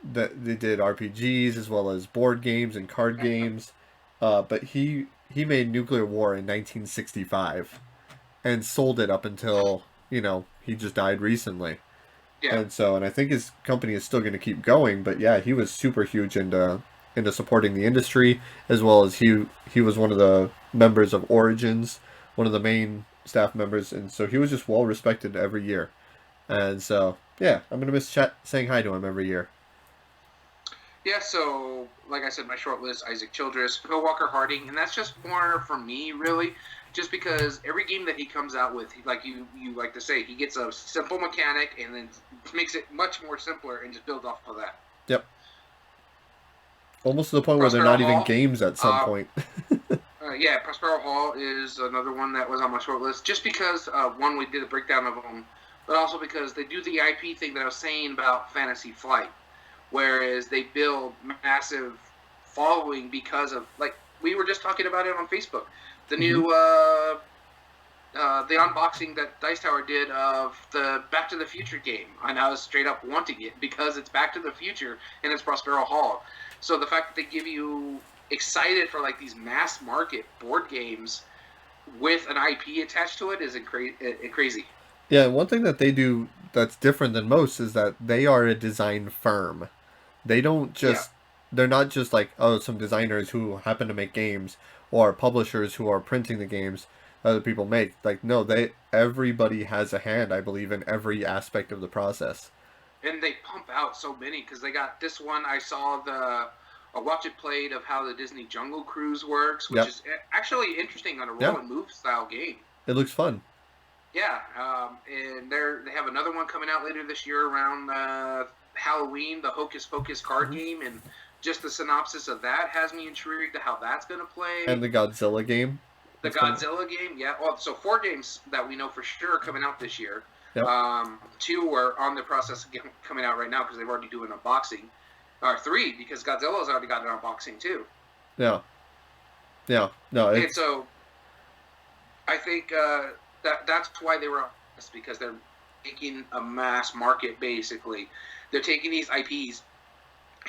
they did RPGs as well as board games and card games. But he made Nuclear War in 1965 and sold it up until he just died recently. Yeah. And I think his company is still going to keep going. But yeah, he was super huge into supporting the industry, as well as he was one of the members of Origins, one of the main staff members, and so he was just well respected every year. And so yeah, I'm gonna miss saying hi to him every year. Yeah, so like I said, my short list: Isaac Childress, Phil Walker Harding, and that's just more for me, really, just because every game that he comes out with, like you like to say, he gets a simple mechanic and then makes it much more simpler and just builds off of that. Yep, almost to the point where they're Prospero not even Hall, games at some uh, point. yeah, Prospero Hall is another one that was on my short list, just because one, we did a breakdown of them, but also because they do the IP thing that I was saying about Fantasy Flight, whereas they build massive following because of, like, we were just talking about it on Facebook, the Hmm. new the unboxing that Dice Tower did of the Back to the Future game, and I was straight up wanting it because it's Back to the Future and it's Prospero Hall. So the fact that they give you excited for like these mass market board games with an IP attached to it is crazy. Yeah, one thing that they do that's different than most is that they are a design firm. They don't Yeah, just they're not just like, oh, some designers who happen to make games or publishers who are printing the games other people make. Like no, they everybody has a hand, I believe, in every aspect of the process. and they pump out so many because they got this one. I saw a watch it played of how the Disney Jungle Cruise works, which Yep. is actually interesting on a Yeah. roll and move style game. It looks fun. Yeah, and they have another one coming out later this year around Halloween, the Hocus Pocus card Hmm. game, and just the synopsis of that has me intrigued to how that's going to And play. the Godzilla game The that's coming. Godzilla game, yeah. Well, so four games that we know for sure are coming out this year. Yep. Two are on the process of coming out right now because they've already doing an unboxing. Or three because Godzilla's already got an unboxing too. Yeah. Yeah. No, And it's so I think that's why they were on this, because they're making a mass market basically. They're taking these IPs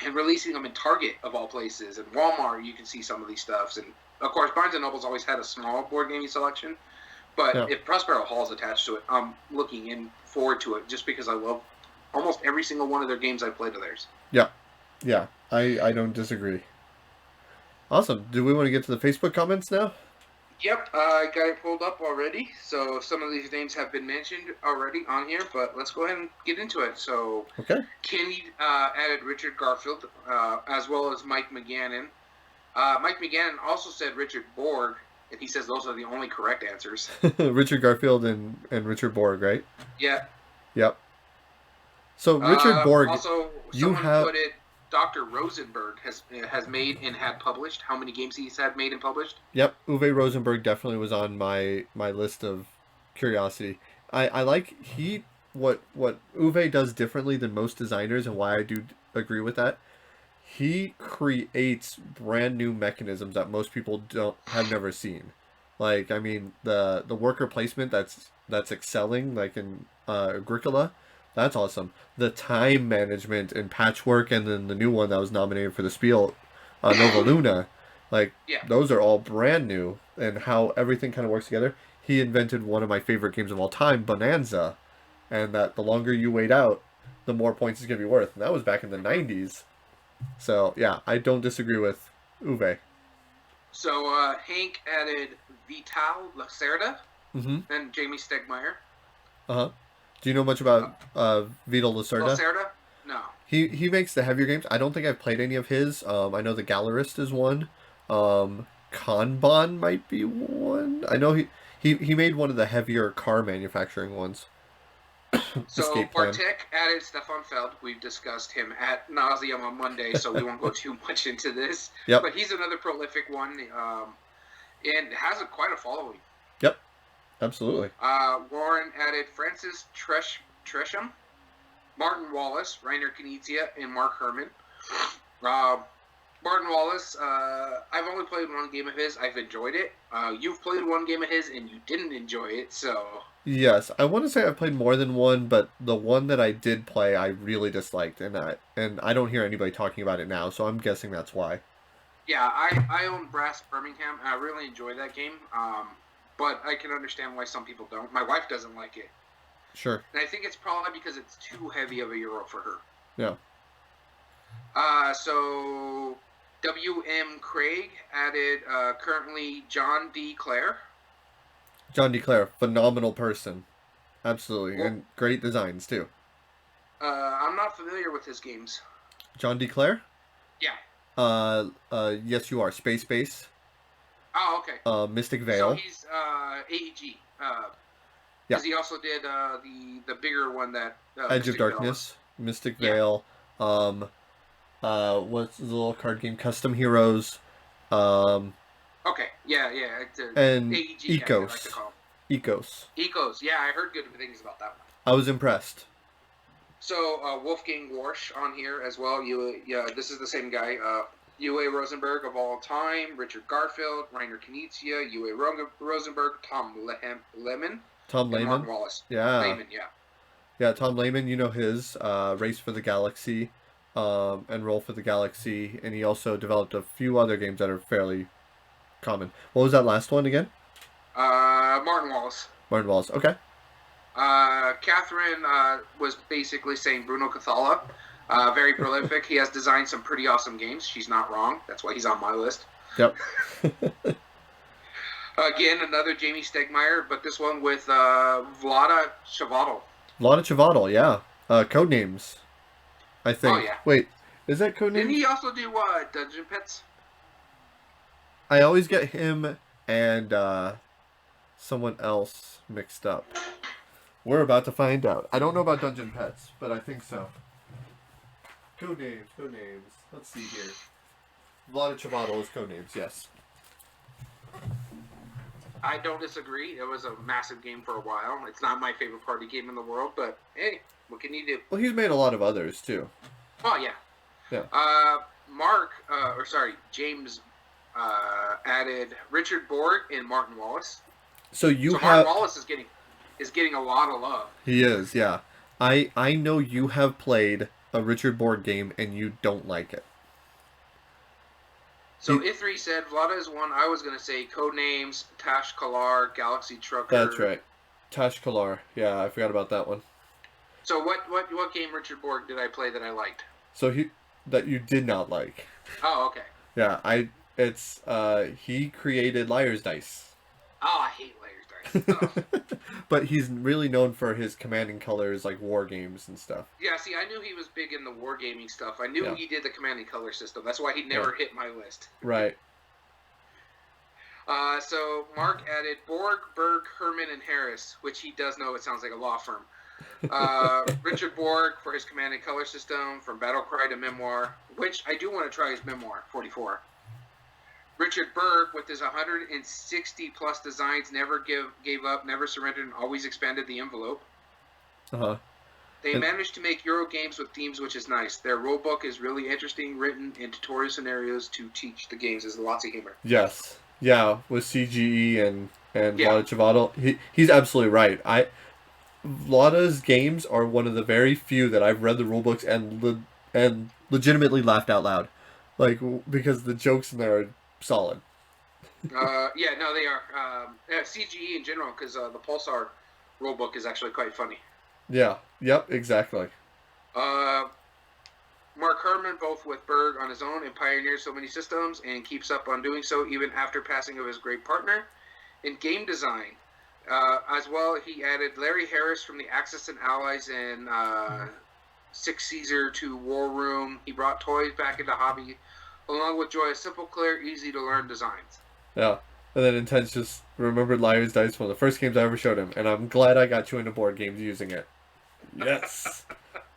and releasing them in Target of all places, and Walmart. You can see some of these stuffs, and of course Barnes and Noble's always had a small board gaming selection. But yeah. if Prospero Hall's attached to it, I'm looking in forward to it just because I love almost every single one of their games I've played of theirs. Yeah. Yeah. I don't disagree. Awesome. Do we want to get to the Facebook comments now? Yep, I got it pulled up already. So some of these names have been mentioned already on here, but let's go ahead and get into it. So Okay. Kenny added Richard Garfield, as well as Mike McGannon. Mike McGannon also said Richard Borg, and he says those are the only correct answers. Richard Garfield and Richard Borg, right? Yeah. Yep. So Richard Borg, Also, you someone have put it. Dr. Rosenberg has made and had published. How many games he's had made and published? yep. Uwe Rosenberg definitely was on my list of curiosity. I like he what Uwe does differently than most designers, and why I do agree with that. He creates brand new mechanisms that most people don't have never seen. Like I mean the worker placement that's excelling like in Agricola, that's awesome. The time management in Patchwork and then the new one that was nominated for the Spiel, Nova Luna, like Yeah. those are all brand new and how everything kind of works together. He invented one of my favorite games of all time, Bonanza, and that the longer you wait out, the more points it's gonna be worth. And that was back in the Mm-hmm. '90s. So yeah, I don't disagree with Uwe. So Hank added Vital Lacerda Mm-hmm. and Jamie Stegmeyer. Uh huh. Do you know much Uh, about Vito Lacerda? Lacerda? No. He makes the heavier games. I don't think I've played any of his. I know the Gallerist is one. Kanban might be one. I know he made one of the heavier car manufacturing ones. So Escape Plan. Bartek added Stefan Feld. We've discussed him at nauseum on Monday, so we won't go too much into this. Yep. But he's another prolific one, and has quite a following. Yep. Absolutely. Warren added Francis Tresham, Martin Wallace, Rainer Knizia, and Mark Herman. Uh, Martin Wallace, I've only played one game of his. I've enjoyed it. You've played one game of his, and you didn't enjoy it, so... Yes, I want to say I've played more than one, but the one that I did play, I really disliked, and I don't hear anybody talking about it now, so I'm guessing that's why. Yeah, I own Brass Birmingham, and I really enjoy that game. But I can understand why some people don't. My wife doesn't like it, Sure. and I think it's probably because it's too heavy of a euro for her. Yeah. So W.M. Craig added currently John D. Clare. John DeClaire, phenomenal person. Absolutely. Well, And great designs, too. I'm not familiar with his games. John DeClaire? Yeah. Yes, you are. Space Base. Oh, okay. Mystic So Veil. he's AEG. Yeah. Because he also did the bigger one that Edge of Mystic Vale was. Darkness. Mystic Yeah. Veil. Um, what's the little card game? Custom Heroes. Um, Okay. Yeah, yeah. It's and AEG guy, I like to Ecos. call Ecos. him. Ecos. Yeah, I heard good things about that one. I was impressed. So Wolfgang Warsch on here as well. Yeah, this is the same guy. Uwe Rosenberg of all time, Richard Garfield, Reiner Knizia, Uwe Rosenberg, Tom Lemon, Tom and Martin Lehman. Wallace. Yeah. Lehman, yeah. Yeah, Tom Lehman, you know his Race for the Galaxy and Roll for the Galaxy, and he also developed a few other games that are fairly common. What was that last one again? Martin Wallace. Martin Wallace. Okay. Catherine was basically saying Bruno Cathala. Very prolific. He has designed some pretty awesome games. She's not wrong. That's why he's on my list. Yep. Again, another Jamie Stegmaier, but this one with Vlada Chavatal. Lana Chivatal, yeah. Codenames, I think. Oh, yeah. Wait, is that Codenames? Didn't he also do Dungeon Pets? I always get him and someone else mixed up. We're about to find out. I don't know about Dungeon Pets, but I think so. Codenames, codenames. Let's see here. Vlada Chivatal is Codenames, yes. I don't disagree. It was a massive game for a while. It's not my favorite party game in the world, but hey, what can you do? Well, he's made a lot of others, too. Oh, yeah. Yeah. James added Richard Borg and Martin Wallace. So you have... Martin Wallace is getting a lot of love. He is, yeah. I know you have played a Richard Borg game and you don't like it. So Ithri said Vlada is one. I was going to say Codenames, Tash Kalar, Galaxy Trucker. That's right. Tash Kalar. Yeah, I forgot about that one. So what game Richard Borg did I play that I liked? So that you did not like. Oh, okay. Yeah, he created Liar's Dice. Oh, I hate Liar's Dice. Oh. But he's really known for his Command and Colors, like war games and stuff. Yeah, see, I knew he was big in the wargaming stuff. I knew he did the Command and Color system. That's why he never hit my list. Right. So Mark added Borg, Berg, Herman, and Harris, which he does know it sounds like a law firm. Richard Borg for his Command and Color system, from Battlecry to Memoir, which I do want to try his Memoir, 44. Richard Berg, with his 160 plus designs, never gave up, never surrendered, and always expanded the envelope. Uh-huh. They managed to make Euro games with themes, which is nice. Their rulebook is really interesting, written in tutorial scenarios to teach the games. There's lots of humor. Yes. Yeah, with CGE and Vlada Chivatal. He's absolutely right. Vlada's games are one of the very few that I've read the rulebooks and legitimately laughed out loud. Like, because the jokes in there are solid. They are. CGE in general, because the Pulsar rulebook is actually quite funny. Yeah. Yep. Exactly. Mark Herman, both with Berg on his own, and pioneers so many systems, and keeps up on doing so even after passing of his great partner. In game design, as well, he added Larry Harris from the Axis and Allies and Six Caesar to War Room. He brought toys back into hobby, along with Joy, simple, clear, easy to learn designs. Yeah. And then Intense just remembered Liar's Dice, one of the first games I ever showed him, and I'm glad I got you into board games using it. Yes.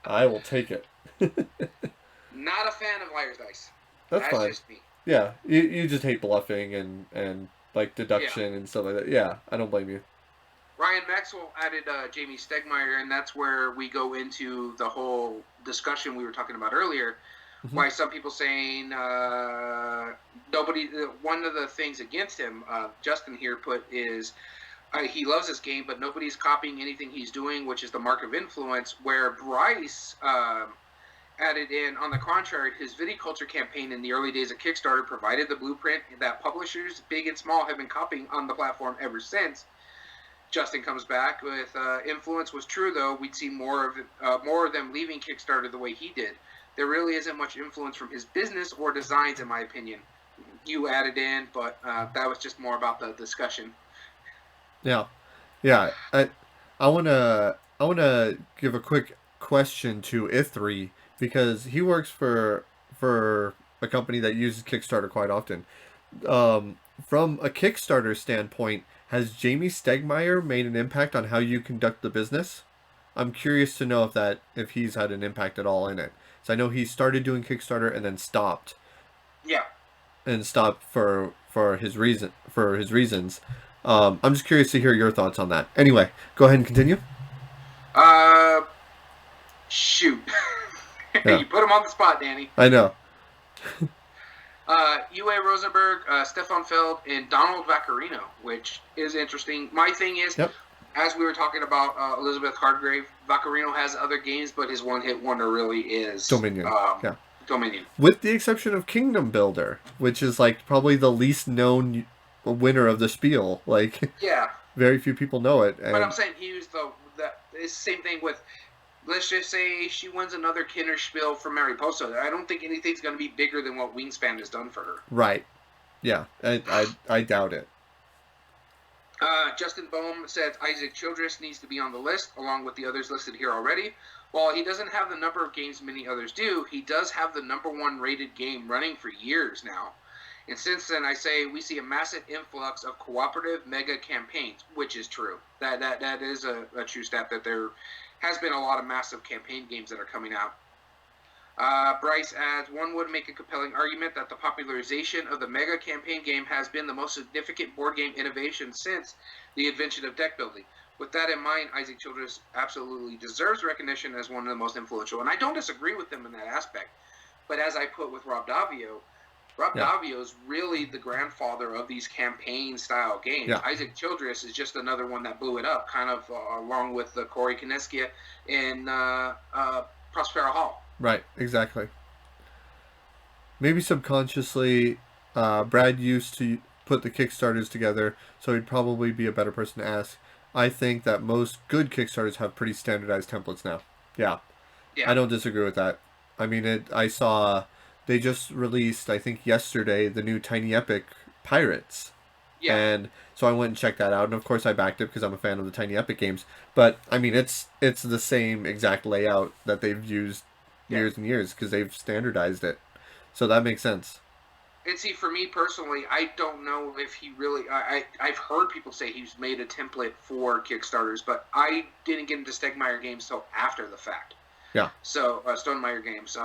I will take it. Not a fan of Liar's Dice. That's fine. Just me. Yeah. You just hate bluffing and like deduction and stuff like that. Yeah, I don't blame you. Ryan Maxwell added Jamie Stegmaier, and that's where we go into the whole discussion we were talking about earlier. Mm-hmm. Why some people saying nobody. One of the things against him, Justin here put is he loves this game, but nobody's copying anything he's doing, which is the mark of influence. Where Bryce added in, on the contrary, his viticulture campaign in the early days of Kickstarter provided the blueprint that publishers, big and small, have been copying on the platform ever since. Justin comes back with influence was true though. We'd see more of them leaving Kickstarter the way he did. There really isn't much influence from his business or designs, in my opinion. You added in, but that was just more about the discussion. Yeah, yeah. I wanna give a quick question to Ithri because he works for a company that uses Kickstarter quite often. From a Kickstarter standpoint, has Jamie Stegmaier made an impact on how you conduct the business? I'm curious to know if he's had an impact at all in it. So I know he started doing Kickstarter and then Yeah. stopped for his reasons. I'm just curious to hear your thoughts on that. Anyway, go ahead and continue. Uh, Shoot. Yeah, You put him on the spot, Danny. I know. UA Rosenberg, Stefan Feld, and Donald Vaccarino, which is interesting. My thing is, Yep. as we were talking about Elizabeth Hargrave, Vaccarino has other games, but his one-hit wonder really is Dominion. Yeah. Dominion. With the exception of Kingdom Builder, which is like probably the least known winner of the spiel. Like Yeah, very few people know it. but I'm And saying he used it's the same thing with. Let's just say she wins another Kinderspiel from Mariposa. I don't think anything's going to be bigger than what Wingspan has done for her. right. Yeah. I doubt it. Justin Bohm said Isaac Childress needs to be on the list, along with the others listed here already. While he doesn't have the number of games many others do, he does have the number one rated game running for years now. And since then, I say we see a massive influx of cooperative mega campaigns, which is true. That is a true stat that there has been a lot of massive campaign games that are coming out. Bryce adds, one would make a compelling argument that the popularization of the mega campaign game has been the most significant board game innovation since the invention of deck building. With that in mind, Isaac Childress absolutely deserves recognition as one of the most influential, and I don't disagree with him in that aspect. But as I put with Rob Yeah. Davio is really the grandfather of these campaign-style games. Yeah. Isaac Childress is just another one that blew it up, kind of along with Corey Kineskia and Prospero Hall. Right. Exactly. Maybe subconsciously, Brad used to put the Kickstarters together, so he'd probably be a better person to ask. I think that most good Kickstarters have pretty standardized templates now. Yeah, Yeah, I don't disagree with that. I mean, I saw they just released, I think yesterday, the new Tiny Epic Pirates, yeah, and so I went and checked that out. And of course, I backed it because I'm a fan of the Tiny Epic games. But I mean, it's the same exact layout that they've used yeah. years and years because they've standardized it. So that makes sense. And see, for me personally, I don't know if he really. I've heard people say he's made a template for Kickstarters, but I didn't get into Stegmaier games till after the fact. Yeah. So Stonemeyer games.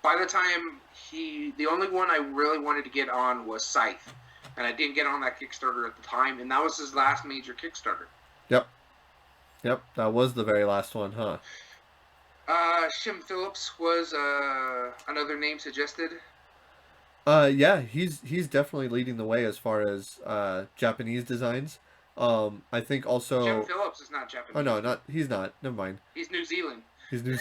By the time the only one I really wanted to get on was Scythe, and I didn't get on that Kickstarter at the time, and that was his last major Kickstarter. Yep. Yep. That was the very last one, huh? Shim Phillips was another name suggested. Yeah, he's definitely leading the way as far as Japanese designs. I think Jim also. Phillips is not Oh Japanese. no, not he's not. Never mind. He's New Zealand. He's new.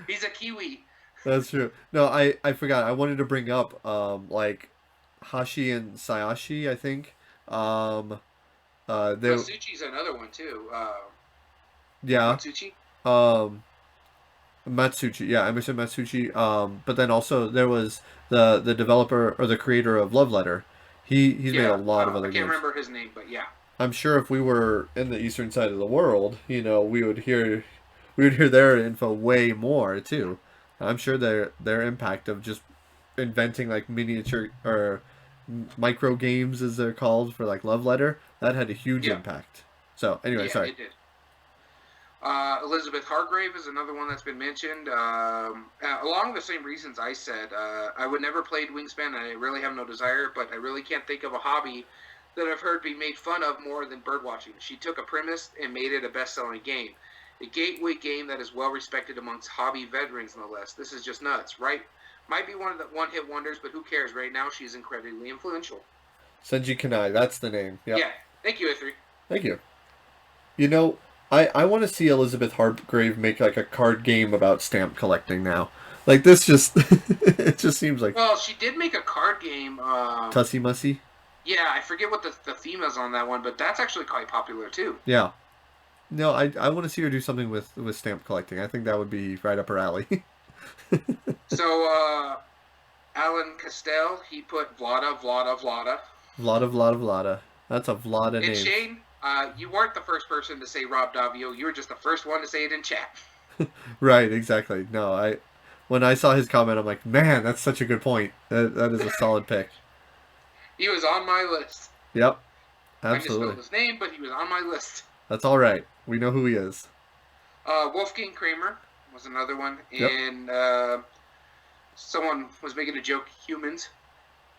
He's a Kiwi. That's true. No, I forgot. I wanted to bring up like Hashi and Sayashi. I think. They Masuchi's another one too. yeah. Matsuchi. Um, Matsuchi. Yeah, Emerson Matsuchi. But then also there was the developer or the creator of Love Letter. He's made a Yeah, lot of I other can't games. remember his name, but yeah. I'm sure if we were in the eastern side of the world, we would hear their info way more too. I'm sure their impact of just inventing like miniature or micro games as they're called for like Love Letter that had a huge Yeah, impact. So anyway, yeah, sorry. it did. Elizabeth Hargrave is another one that's been mentioned. Along the same reasons I said, I would never played Wingspan, and I really have no desire, but I really can't think of a hobby that I've heard be made fun of more than birdwatching. She took a premise and made it a best-selling game. A gateway game that is well respected amongst hobby veterans, no less. This is just nuts, right? Might be one of the one-hit wonders, but who cares? Right now, she's incredibly influential. Senji Kanai, that's the name. Yep. Yeah, thank you, A3. Thank you. You know, I want to see Elizabeth Hargrave make like a card game about stamp collecting now. Like this just it just seems like Well, she did make a card game. Tussy Mussy. Yeah, I forget what the theme is on that one, but that's actually quite popular too. Yeah. No, I want to see her do something with stamp collecting. I think that would be right up her alley. So, Alan Castell, he put Vlada, Vlada, Vlada. Vlada. That's a Vlada And name. Shane, you weren't the first person to say Rob Davio. You were just the first one to say it in chat. Right, exactly. No, I when I saw his comment, I'm like, man, that's such a good point. That is a solid pick. He was on my list. Yep, I misspelled absolutely. his name, but he was on my list. That's all right. We know who he is. Wolfgang Kramer was another one. Yep. And someone was making a joke, humans.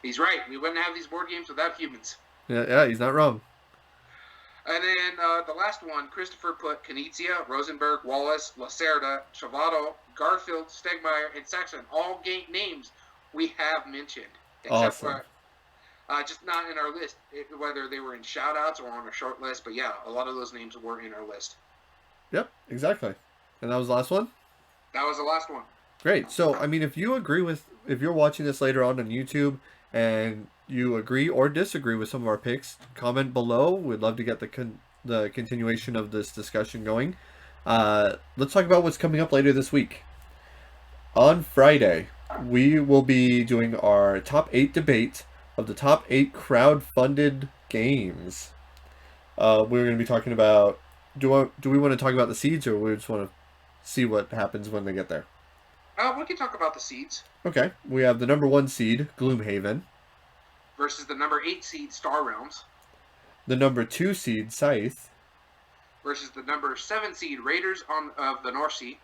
He's right. We wouldn't have these board games without humans. Yeah, he's not wrong. And then the last one, Christopher put Knizia, Rosenberg, Wallace, Lacerda, Chavato, Garfield, Stegmeyer, and Saxon. All names we have mentioned. Except Awesome. for just not in our list, whether they were in shout-outs or on our short list. But yeah, a lot of those names were in our list. Yep, exactly. And that was the last one? That was the last one. Great. So, I mean, if you're watching this later on YouTube and you agree or disagree with some of our picks, comment below. We'd love to get the continuation of this discussion going. Let's talk about what's coming up later this week. On Friday, we will be doing our top 8 debate of the top 8 crowd-funded games. We're going to be talking about. Do we want to talk about the seeds, or we just want to see what happens when they get there? We can talk about the seeds Okay, we have the number 1 seed, Gloomhaven, versus the number 8 seed, Star Realms, the number 2 seed, Scythe, versus the number 7 seed, Raiders of the North Sea,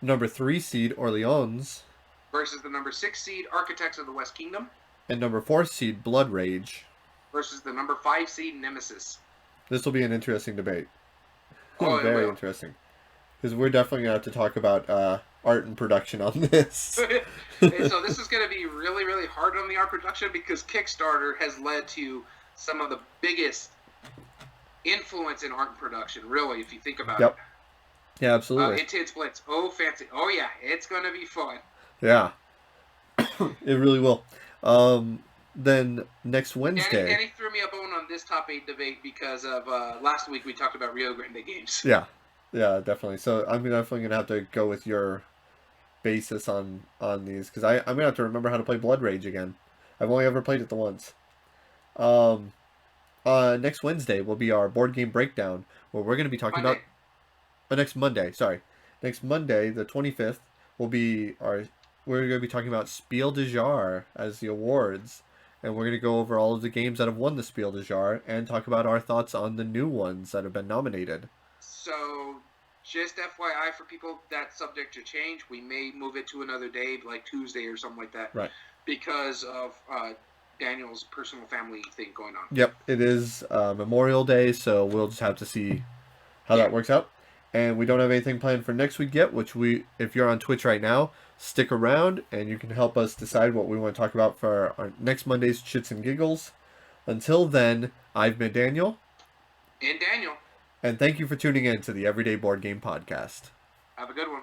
number 3 seed, Orleans, versus the number 6 seed, Architects of the West Kingdom, and number 4 seed, Blood Rage. versus the number 5 seed, Nemesis. This will be an interesting debate. Oh, Very it interesting. Because we're definitely going to have to talk about art and production on this. will. And so this is going to be really, really hard on the art production because Kickstarter has led to some of the biggest influence in art and production, really, if you think about Yep. it. Yeah, absolutely. It splits. Oh, fancy. Oh, yeah, it's going to be fun. Yeah. It really will. Then next Wednesday. And he threw me a bone on this top 8 debate because of last week we talked about Rio Grande games. Yeah. Yeah, definitely. So I'm definitely going to have to go with your basis on these because I'm going to have to remember how to play Blood Rage again. I've only ever played it the once. Next Wednesday will be our board game breakdown where we're going to be talking Monday. about next Monday, sorry. Next Monday, the 25th, will be we're going to be talking about Spiel des Jahres as the awards. And we're going to go over all of the games that have won the Spiel des Jahres and talk about our thoughts on the new ones that have been nominated. So, just FYI for people, that's subject to change. We may move it to another day, like Tuesday or something like that. Right. Because of Daniel's personal family thing going on. Yep, it is Memorial Day, so we'll just have to see how that works out. And we don't have anything planned for next week yet, which if you're on Twitch right now, stick around and you can help us decide what we want to talk about for our next Monday's Chits and Giggles. Until then, I've been Daniel. And Daniel. And thank you for tuning in to the Everyday Board Game Podcast. Have a good one.